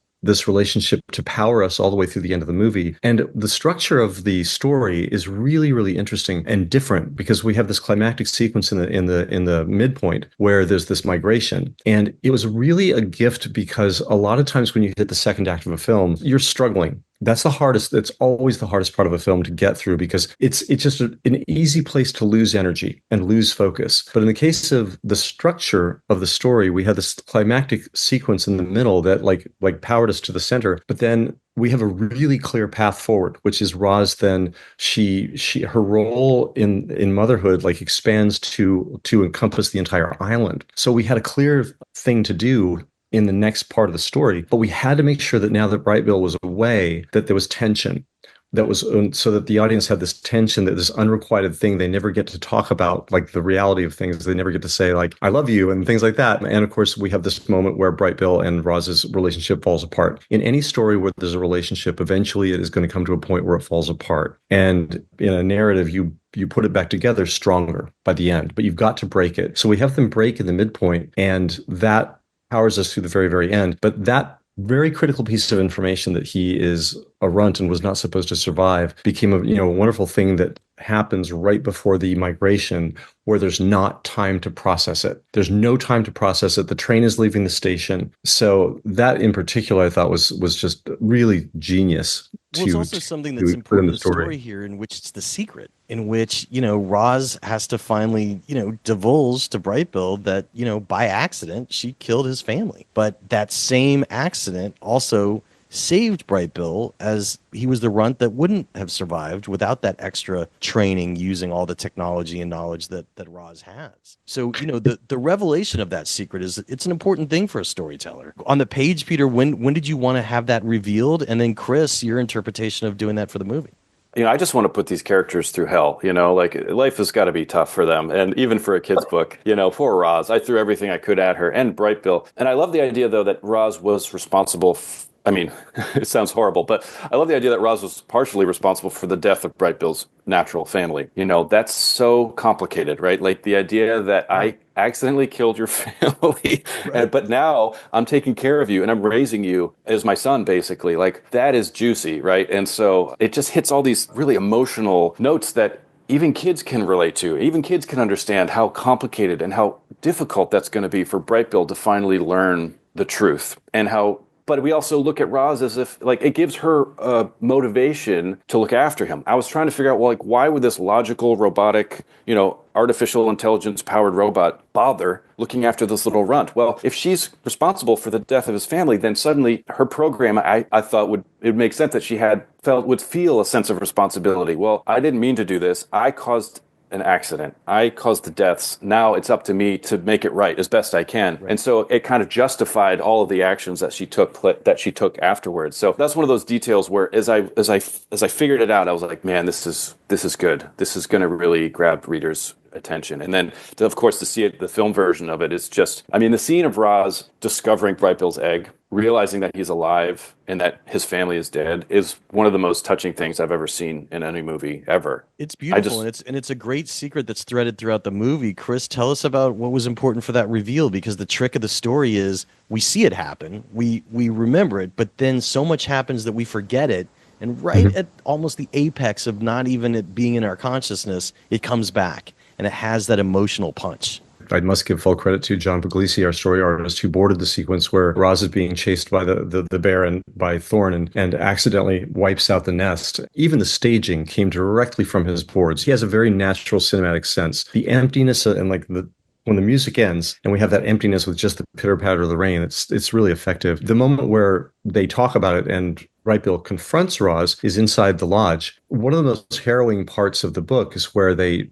relationship to power us all the way through the end of the movie. And the structure of the story is really, really interesting and different because we have this climactic sequence in the midpoint where there's this migration. And it was really a gift because a lot of times when you hit the second act of a film, you're struggling. That's the hardest. That's always the hardest part of a film to get through because it's just an easy place to lose energy and lose focus. But in the case of the structure of the story, we had this climactic sequence in the middle that like powered us to the center. But then we have a really clear path forward, which is Roz. Then her role in motherhood like expands to encompass the entire island. So we had a clear thing to do in the next part of the story, but we had to make sure that now that Brightbill was away, that there was tension. That was so that the audience had this tension, that this unrequited thing they never get to talk about, like the reality of things. They never get to say like, I love you and things like that. And of course, we have this moment where Brightbill and Roz's relationship falls apart. In any story where there's a relationship, eventually it is going to come to a point where it falls apart. And in a narrative, you put it back together stronger by the end, but you've got to break it. So we have them break in the midpoint, and that powers us through the very, very end. But that very critical piece of information that he is a runt and was not supposed to survive became a wonderful thing that happens right before the migration, where there's not time to process it. There's no time to process it. The train is leaving the station. So that in particular, I thought was just really genius. Well, it's also something that's important in the story here, in which it's the secret, in which, Roz has to finally, divulge to Brightbill that, by accident, she killed his family. But that same accident also saved Brightbill, as he was the runt that wouldn't have survived without that extra training using all the technology and knowledge that Roz has. So, the revelation of that secret it's an important thing for a storyteller. On the page, Peter, when did you want to have that revealed? And then Chris, your interpretation of doing that for the movie. I just want to put these characters through hell, like life has got to be tough for them. And even for a kid's book, poor Roz, I threw everything I could at her and Brightbill. And I love the idea, though, that Roz was responsible. I mean, it sounds horrible, but I love the idea that Roz was partially responsible for the death of Brightbill's natural family. That's so complicated, right? Like the idea that I accidentally killed your family, right. But now I'm taking care of you and I'm raising you as my son, basically. Like that is juicy, right? And so it just hits all these really emotional notes that even kids can relate to. Even kids can understand how complicated and how difficult that's going to be for Brightbill to finally learn the truth, and how. But we also look at Roz as if, like, it gives her motivation to look after him. I was trying to figure out, well, like, why would this logical, robotic, artificial intelligence-powered robot bother looking after this little runt? Well, if she's responsible for the death of his family, then suddenly her program, I thought it would make sense that would feel a sense of responsibility. Well, I didn't mean to do this. I caused an accident. I caused the deaths. Now it's up to me to make it right as best I can. Right. And so it kind of justified all of the actions that she took afterwards. So that's one of those details where as I figured it out, I was like, man, this is good. This is going to really grab readers' attention. And then, of course, to see it, the film version of it is just, the scene of Roz discovering Brightbill's egg realizing that he's alive and that his family is dead is one of the most touching things I've ever seen in any movie ever. It's I beautiful, just and it's a great secret that's threaded throughout the movie. Chris, tell us about what was important for that reveal, because the trick of the story is we see it happen, we remember it, but then so much happens that we forget it, and right at almost the apex of not even it being in our consciousness, it comes back, and it has that emotional punch. I must give full credit to John Puglisi, our story artist, who boarded the sequence where Roz is being chased by the bear and by Thorn and accidentally wipes out the nest. Even the staging came directly from his boards. He has a very natural cinematic sense. The emptiness and like when the music ends and we have that emptiness with just the pitter patter of the rain, it's really effective. The moment where they talk about it and Right Bill confronts Roz is inside the lodge. One of the most harrowing parts of the book is where they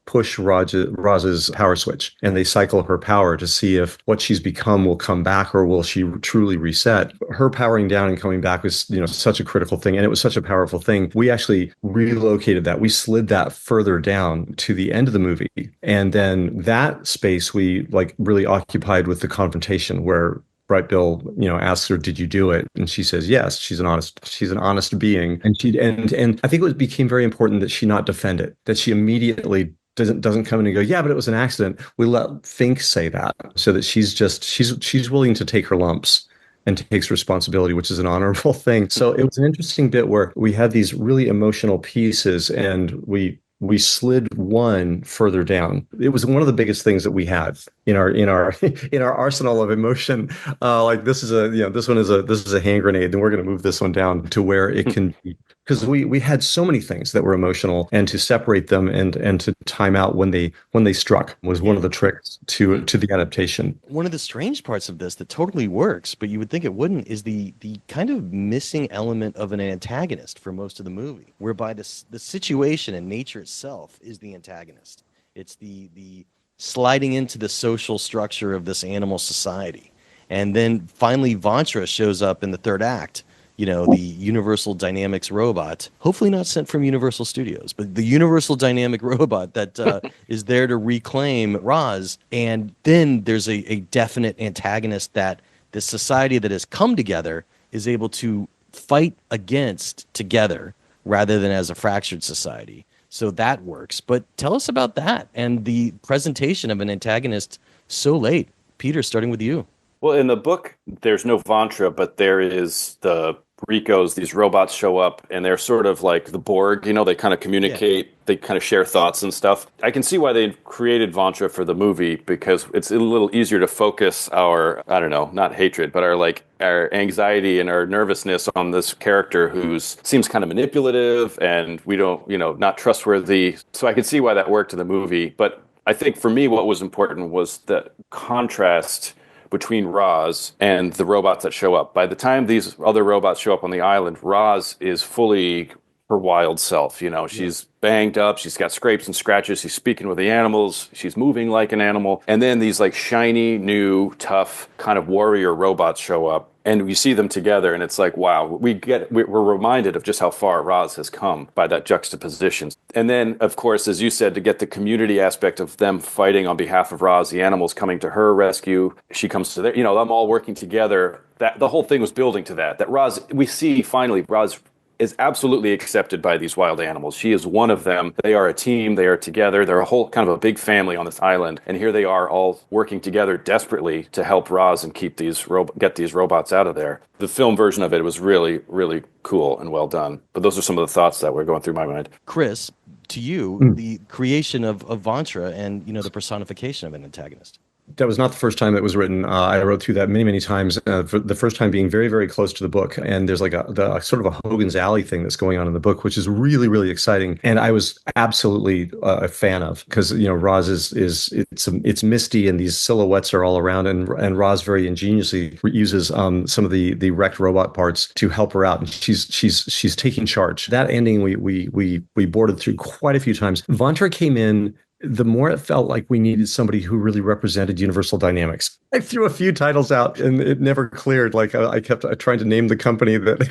push Roz's power switch and they cycle her power to see if what she's become will come back or will she truly reset. Her powering down and coming back was, such a critical thing. And it was such a powerful thing. We actually relocated that. We slid that further down to the end of the movie. And then that space we like really occupied with the confrontation where Bright Bill, asks her, "Did you do it?" And she says, "Yes." She's an honest being, and I think it became very important that she not defend it, that she immediately doesn't come in and go, "Yeah, but it was an accident." We let Fink say that, so that she's willing to take her lumps and takes responsibility, which is an honorable thing. So it was an interesting bit where we had these really emotional pieces, and we slid one further down. It was one of the biggest things that we had in our in our arsenal of emotion. Like this is a hand grenade, and we're going to move this one down to where it can be. Because we had so many things that were emotional, and to separate them and to time out when they struck was one of the tricks to the adaptation. One of the strange parts of this that totally works, but you would think it wouldn't, is the kind of missing element of an antagonist for most of the movie, whereby the situation and nature itself is the antagonist. It's the sliding into the social structure of this animal society. And then finally Vantra shows up in the third act, the Universal Dynamics robot, hopefully not sent from Universal Studios, but the Universal Dynamic robot that is there to reclaim Roz. And then there's a definite antagonist that the society that has come together is able to fight against together rather than as a fractured society. So that works. But tell us about that and the presentation of an antagonist so late. Peter, starting with you. Well, in the book, there's no Vantra, but there is the Ricos. These robots show up, and they're sort of like the Borg. They kind of communicate. Yeah. They kind of share thoughts and stuff. I can see why they created Vantra for the movie, because it's a little easier to focus our, I don't know, not hatred, but our anxiety and our nervousness on this character who seems kind of manipulative, and we don't, not trustworthy. So I can see why that worked in the movie. But I think for me, what was important was the contrast between Roz and the robots that show up. By the time these other robots show up on the island, Roz is fully her wild self. She's banged up, she's got scrapes and scratches, she's speaking with the animals, she's moving like an animal. And then these like shiny, new, tough kind of warrior robots show up. And we see them together, and it's like, wow, we're reminded of just how far Roz has come by that juxtaposition. And then, of course, as you said, to get the community aspect of them fighting on behalf of Roz, the animals coming to her rescue, she comes to them all working together. That the whole thing was building to that Roz, we see finally Roz is absolutely accepted by these wild animals. She is one of them. They are a team. They are together. They're a whole kind of a big family on this island. And here they are all working together desperately to help Roz and keep get these robots out of there. The film version of it was really, really cool and well done. But those are some of the thoughts that were going through my mind. Chris, to you, the creation of Vantra and, the personification of an antagonist. That was not the first time it was written. I wrote through that many, many times. For the first time being very, very close to the book. And there's like the sort of a Hogan's Alley thing that's going on in the book, which is really, really exciting. And I was absolutely a fan of, because Roz it's misty and these silhouettes are all around, and Roz very ingeniously uses some of the wrecked robot parts to help her out, and she's taking charge. That ending we boarded through quite a few times. Vantra came in. The more it felt like we needed somebody who really represented Universal Dynamics. I threw a few titles out and it never cleared. Like I kept trying to name the company that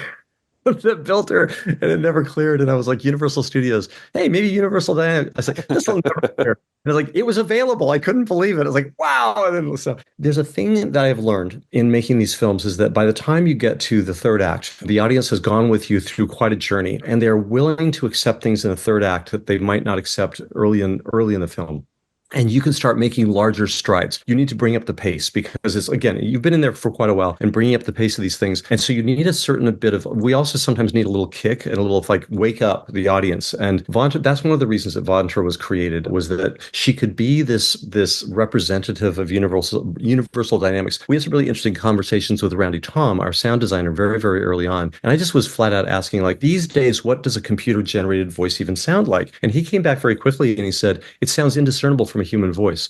that built her, and it never cleared. And I was like, Universal Studios, hey, maybe Universal Dynamics. I was like, this will never clear. And I was like, it was available. I couldn't believe it. I was like, wow. And then so there's a thing that I've learned in making these films is that by the time you get to the third act, the audience has gone with you through quite a journey, and they're willing to accept things in the third act that they might not accept early in the film. And you can start making larger strides. You need to bring up the pace because it's, again, you've been in there for quite a while and bringing up the pace of these things. And so you need a certain bit of, we also sometimes need a little kick and a little like wake up the audience. And Vontra, that's one of the reasons that Vontra was created, was that she could be this representative of universal dynamics. We had some really interesting conversations with Randy Tom, our sound designer, very, very early on. And I just was flat out asking, like, these days, what does a computer generated voice even sound like? And he came back very quickly and he said, it sounds indiscernible from a human voice.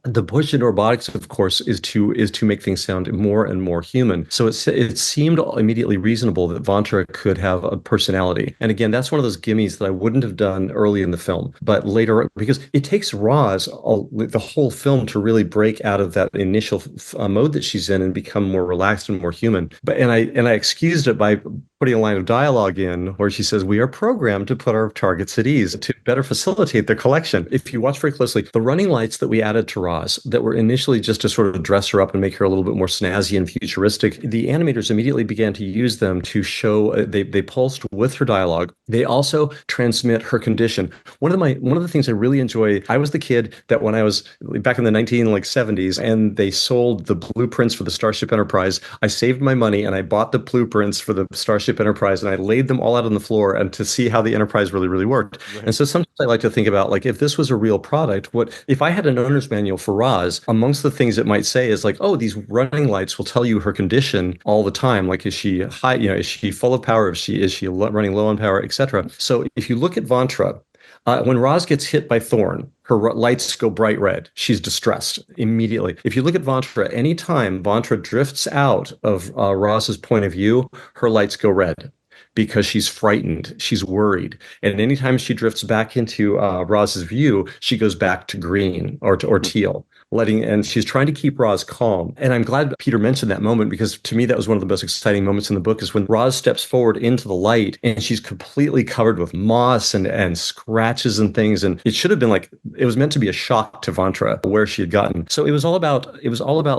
The push in robotics, of course, is to make things sound more and more human. So it seemed immediately reasonable that Vontra could have a personality. And again, that's one of those gimmies that I wouldn't have done early in the film, but later, because it takes Roz the whole film to really break out of that initial mode that she's in and become more relaxed and more human. But and I excused it by putting a line of dialogue in where she says, we are programmed to put our targets at ease to better facilitate their collection. If you watch very closely, the running lights that we added to Roz that were initially just to sort of dress her up and make her a little bit more snazzy and futuristic, the animators immediately began to use them to show, they pulsed with her dialogue. They also transmit her condition. One of the things I really enjoy, I was the kid that when I was back in the 1970s and they sold the blueprints for the Starship Enterprise, I saved my money and I bought the blueprints for the Starship Enterprise and I laid them all out on the floor and to see how the Enterprise really, really worked. Right. And so sometimes I like to think about, like, if this was a real product, what if I had an owner's manual for Roz, amongst the things it might say is like, oh, these running lights will tell you her condition all the time. Like, is she high, is she full of power? Is she running low on power, etc. So if you look at Vontra, when Roz gets hit by Thorn, her lights go bright red. She's distressed immediately. If you look at Vontra, any time Vontra drifts out of Roz's point of view, her lights go red because she's frightened, she's worried. And anytime she drifts back into Roz's view, she goes back to green or teal. And she's trying to keep Roz calm. And I'm glad Peter mentioned that moment, because to me, that was one of the most exciting moments in the book, is when Roz steps forward into the light and she's completely covered with moss and scratches and things. And it should have been like, it was meant to be a shock to Vontra where she had gotten. So it was all about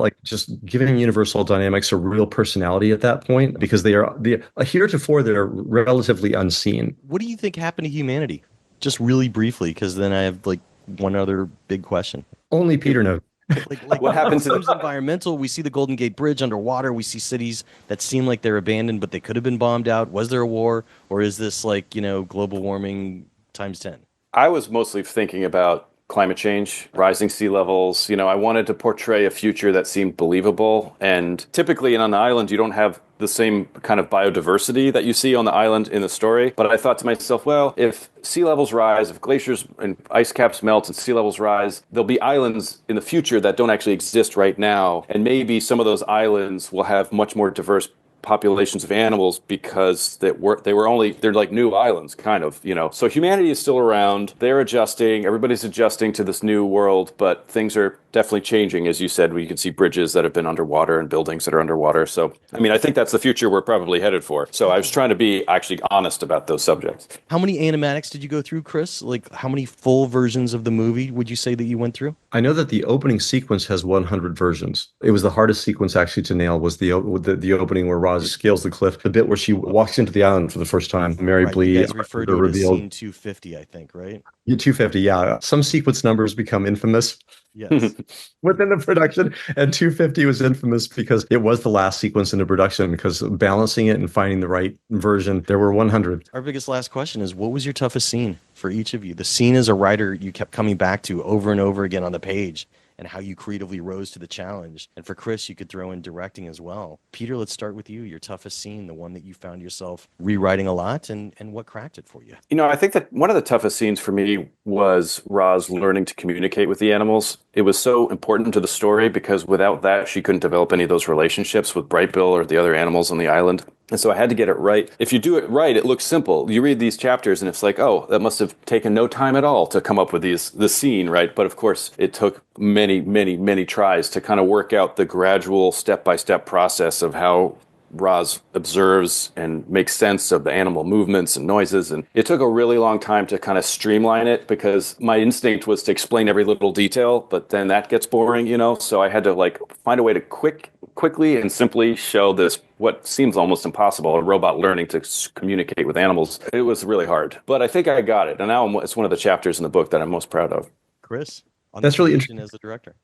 like just giving Universal Dynamics a real personality at that point, because they are heretofore they're relatively unseen. What do you think happened to humanity? Just really briefly, because then I have like one other big question. Only Peter knows. Like what happens to environmental? We see the Golden Gate Bridge underwater. We see cities that seem like they're abandoned, but they could have been bombed out. Was there a war, or is this like, global warming times 10? I was mostly thinking about climate change, rising sea levels. I wanted to portray a future that seemed believable. And typically on the island, you don't have the same kind of biodiversity that you see on the island in the story. But I thought to myself, well, if sea levels rise, if glaciers and ice caps melt and sea levels rise, there'll be islands in the future that don't actually exist right now. And maybe some of those islands will have much more diverse populations of animals because they're like new islands, kind of, So humanity is still around. They're adjusting. Everybody's adjusting to this new world, but things are definitely changing. As you said, we can see bridges that have been underwater and buildings that are underwater. So, I think that's the future we're probably headed for. So I was trying to be actually honest about those subjects. How many animatics did you go through, Chris? Like, how many full versions of the movie would you say that you went through? I know that the opening sequence has 100 versions. It was the hardest sequence actually to nail, was the opening where Roz scales the cliff, the bit where she walks into the island for the first time. Mary Bleed. You guys referred to it as scene 250, I think, right? Yeah, 250, yeah. Some sequence numbers become infamous. Yes. Within the production, and 250 was infamous because it was the last sequence in the production, because balancing it and finding the right version, there were 100. Our biggest last question is, what was your toughest scene for each of you? The scene as a writer you kept coming back to over and over again on the page, and how you creatively rose to the challenge. And for Chris, you could throw in directing as well. Peter, let's start with you. Your toughest scene, the one that you found yourself rewriting a lot, and what cracked it for you? I think that one of the toughest scenes for me was Roz learning to communicate with the animals. It was so important to the story, because without that, she couldn't develop any of those relationships with Brightbill or the other animals on the island. And so I had to get it right. If you do it right, it looks simple. You read these chapters and it's like, oh, that must have taken no time at all to come up with this scene, right? But of course, it took many, many, many tries to kind of work out the gradual step-by-step process of how Roz observes and makes sense of the animal movements and noises. And it took a really long time to kind of streamline it because my instinct was to explain every little detail, but then that gets boring, you know? So I had to like find a way to quickly and simply show this, what seems almost impossible, a robot learning to communicate with animals. It was really hard, but I think I got it. And now it's one of the chapters in the book that I'm most proud of. Chris, on That's the really transition as a director.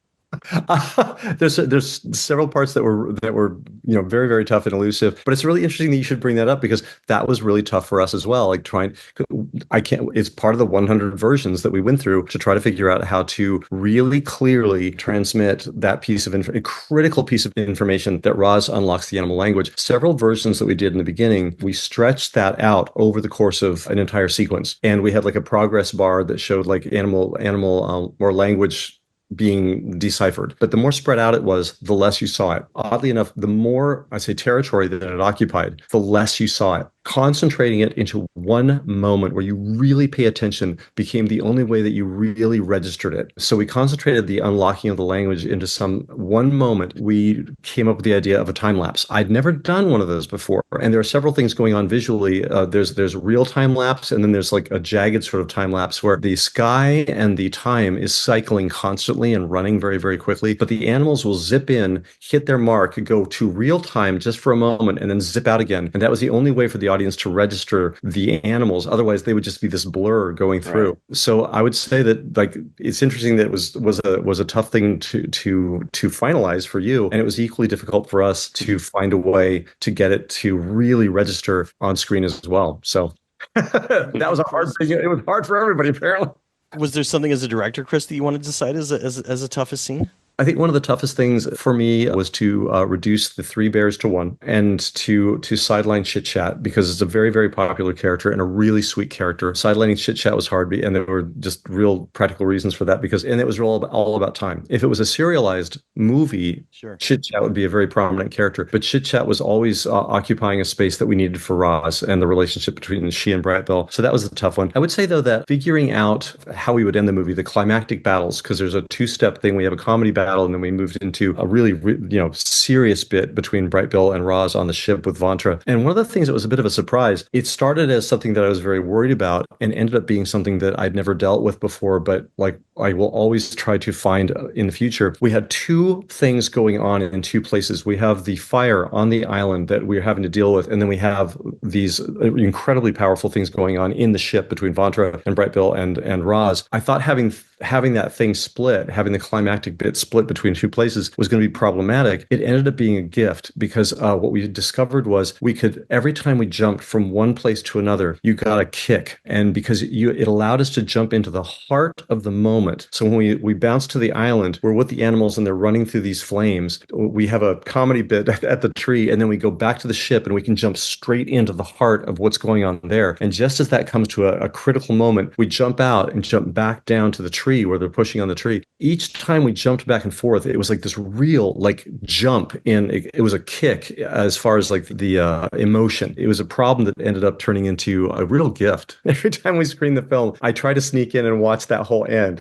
There's several parts that were very very tough and elusive, but it's really interesting that you should bring that up because that was really tough for us as well. Like it's part of the 100 versions that we went through to try to figure out how to really clearly transmit that a critical piece of information that Roz unlocks the animal language. Several versions that we did in the beginning, we stretched that out over the course of an entire sequence, and we had like a progress bar that showed like animal or language being deciphered. But the more spread out it was, the less you saw it. Oddly enough, the more, I say, territory that it occupied, the less you saw it. Concentrating it into one moment where you really pay attention became the only way that you really registered it. So we concentrated the unlocking of the language into some one moment. We came up with the idea of a time lapse. I'd never done one of those before. And there are several things going on visually. There's real time lapse, and then there's like a jagged sort of time lapse where the sky and the time is cycling constantly and running very, very quickly. But the animals will zip in, hit their mark, go to real time just for a moment, and then zip out again. And that was the only way for the audience to register the animals. Otherwise, they would just be this blur going through. Right. So I would say that like it's interesting that it was a tough thing to finalize for you, and it was equally difficult for us to find a way to get it to really register on screen as well. So that was a hard thing. It was hard for everybody, apparently. Was there something as a director, Chris, that you wanted to cite as a toughest scene? I think one of the toughest things for me was to reduce the 3 bears to 1 and to sideline Chit Chat because it's a very, very popular character and a really sweet character. Sidelining Chit Chat was hard, and there were just real practical reasons for that and it was all about time. If it was a serialized movie, sure, Chit Chat would be a very prominent character, but Chit Chat was always occupying a space that we needed for Roz and the relationship between she and Bright Bill. So that was a tough one. I would say, though, that figuring out how we would end the movie, the climactic battles, because there's a 2-step thing. We have a comedy battle, and then we moved into a really, serious bit between Bright Bill and Roz on the ship with Vantra. And one of the things that was a bit of a surprise, it started as something that I was very worried about and ended up being something that I'd never dealt with before, but like I will always try to find in the future. We had 2 things going on in 2 places. We have the fire on the island that we're having to deal with, and then we have these incredibly powerful things going on in the ship between Vantra and Bright Bill and Roz. I thought having that thing split, having the climactic bit split between 2 places was going to be problematic. It ended up being a gift because what we discovered was we could, every time we jumped from one place to another, you got a kick. And because it allowed us to jump into the heart of the moment. So when we bounce to the island, we're with the animals and they're running through these flames. We have a comedy bit at the tree, and then we go back to the ship and we can jump straight into the heart of what's going on there. And just as that comes to a critical moment, we jump out and jump back down to the tree where they're pushing on the tree. Each time we jumped back and forth, it was like this real jump in. It was a kick as far as like the emotion. It was a problem that ended up turning into a real gift. Every time we screen the film, I try to sneak in and watch that whole end.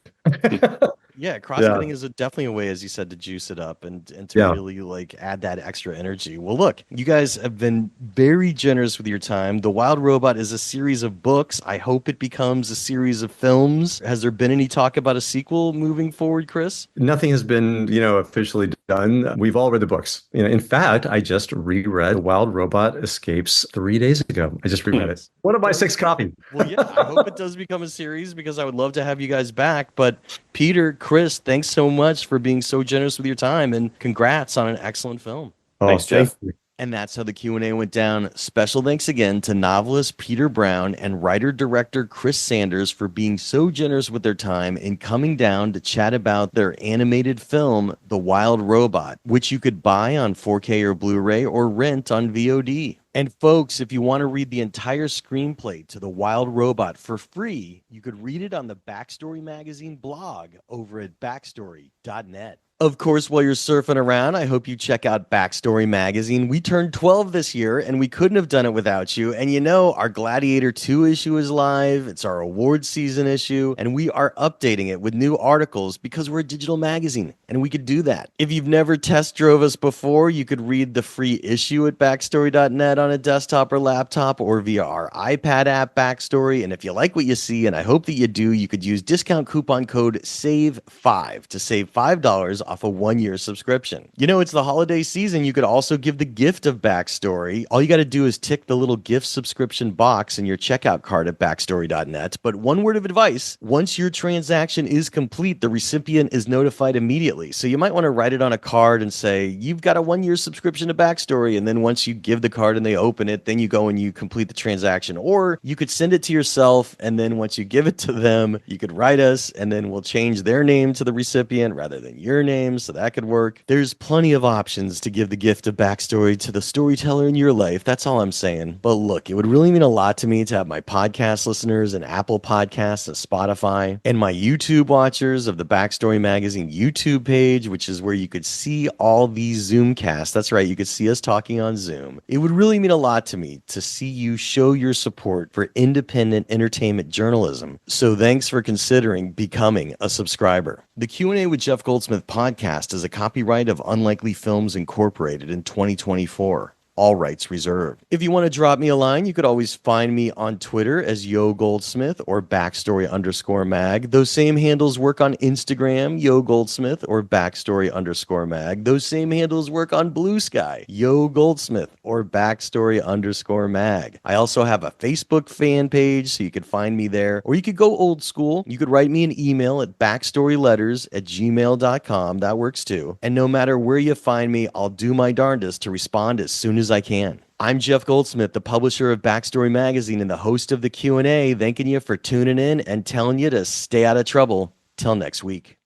Yeah, cross-cutting is definitely a way, as you said, to juice it up and to really like add that extra energy. Well, look, you guys have been very generous with your time. The Wild Robot is a series of books. I hope it becomes a series of films. Has there been any talk about a sequel moving forward, Chris? Nothing has been, officially done. We've all read the books. In fact, I just reread The Wild Robot Escapes 3 days ago. I just reread it. One of my 6 copies. Well, yeah, I hope it does become a series because I would love to have you guys back. But Peter, Chris, thanks so much for being so generous with your time, and congrats on an excellent film. Oh, thanks, Jeff. And that's how the Q&A went down. Special thanks again to novelist Peter Brown and writer-director Chris Sanders for being so generous with their time and coming down to chat about their animated film, The Wild Robot, which you could buy on 4K or Blu-ray or rent on VOD. And folks, if you want to read the entire screenplay to The Wild Robot for free, you could read it on the Backstory Magazine blog over at backstory.net. Of course, while you're surfing around, I hope you check out Backstory Magazine. We turned 12 this year, and we couldn't have done it without you. And you know, our Gladiator 2 issue is live. It's our awards season issue, and we are updating it with new articles because we're a digital magazine, and we could do that. If you've never test drove us before, you could read the free issue at backstory.net on a desktop or laptop or via our iPad app Backstory. And if you like what you see, and I hope that you do, you could use discount coupon code SAVE5 to save $5 off a 1-year subscription. You know, it's the holiday season. You could also give the gift of Backstory. All you got to do is tick the little gift subscription box in your checkout card at backstory.net. But one word of advice, once your transaction is complete, the recipient is notified immediately. So you might want to write it on a card and say, you've got a 1-year subscription to Backstory. And then once you give the card and they open it, then you go and you complete the transaction. Or you could send it to yourself, and then once you give it to them, you could write us, and then we'll change their name to the recipient rather than your name. So that could work. There's plenty of options to give the gift of Backstory to the storyteller in your life. That's all I'm saying. But look, it would really mean a lot to me to have my podcast listeners and Apple Podcasts and Spotify and my YouTube watchers of the Backstory Magazine YouTube page, which is where you could see all these Zoomcasts. That's right. You could see us talking on Zoom. It would really mean a lot to me to see you show your support for independent entertainment journalism. So thanks for considering becoming a subscriber. The Q&A with Jeff Goldsmith podcast is a copyright of Unlikely Films Incorporated in 2024. All rights reserved. If you want to drop me a line, you could always find me on Twitter as Yo Goldsmith or Backstory_mag. Those same handles work on Instagram, Yo Goldsmith or Backstory_mag. Those same handles work on Blue Sky, Yo Goldsmith or Backstory_mag. I also have a Facebook fan page, so you can find me there. Or you could go old school. You could write me an email at backstoryletters@gmail.com. That works too. And no matter where you find me, I'll do my darndest to respond as soon as I can. I'm Jeff Goldsmith, the publisher of Backstory Magazine and the host of the Q&A, thanking you for tuning in and telling you to stay out of trouble. Till next week.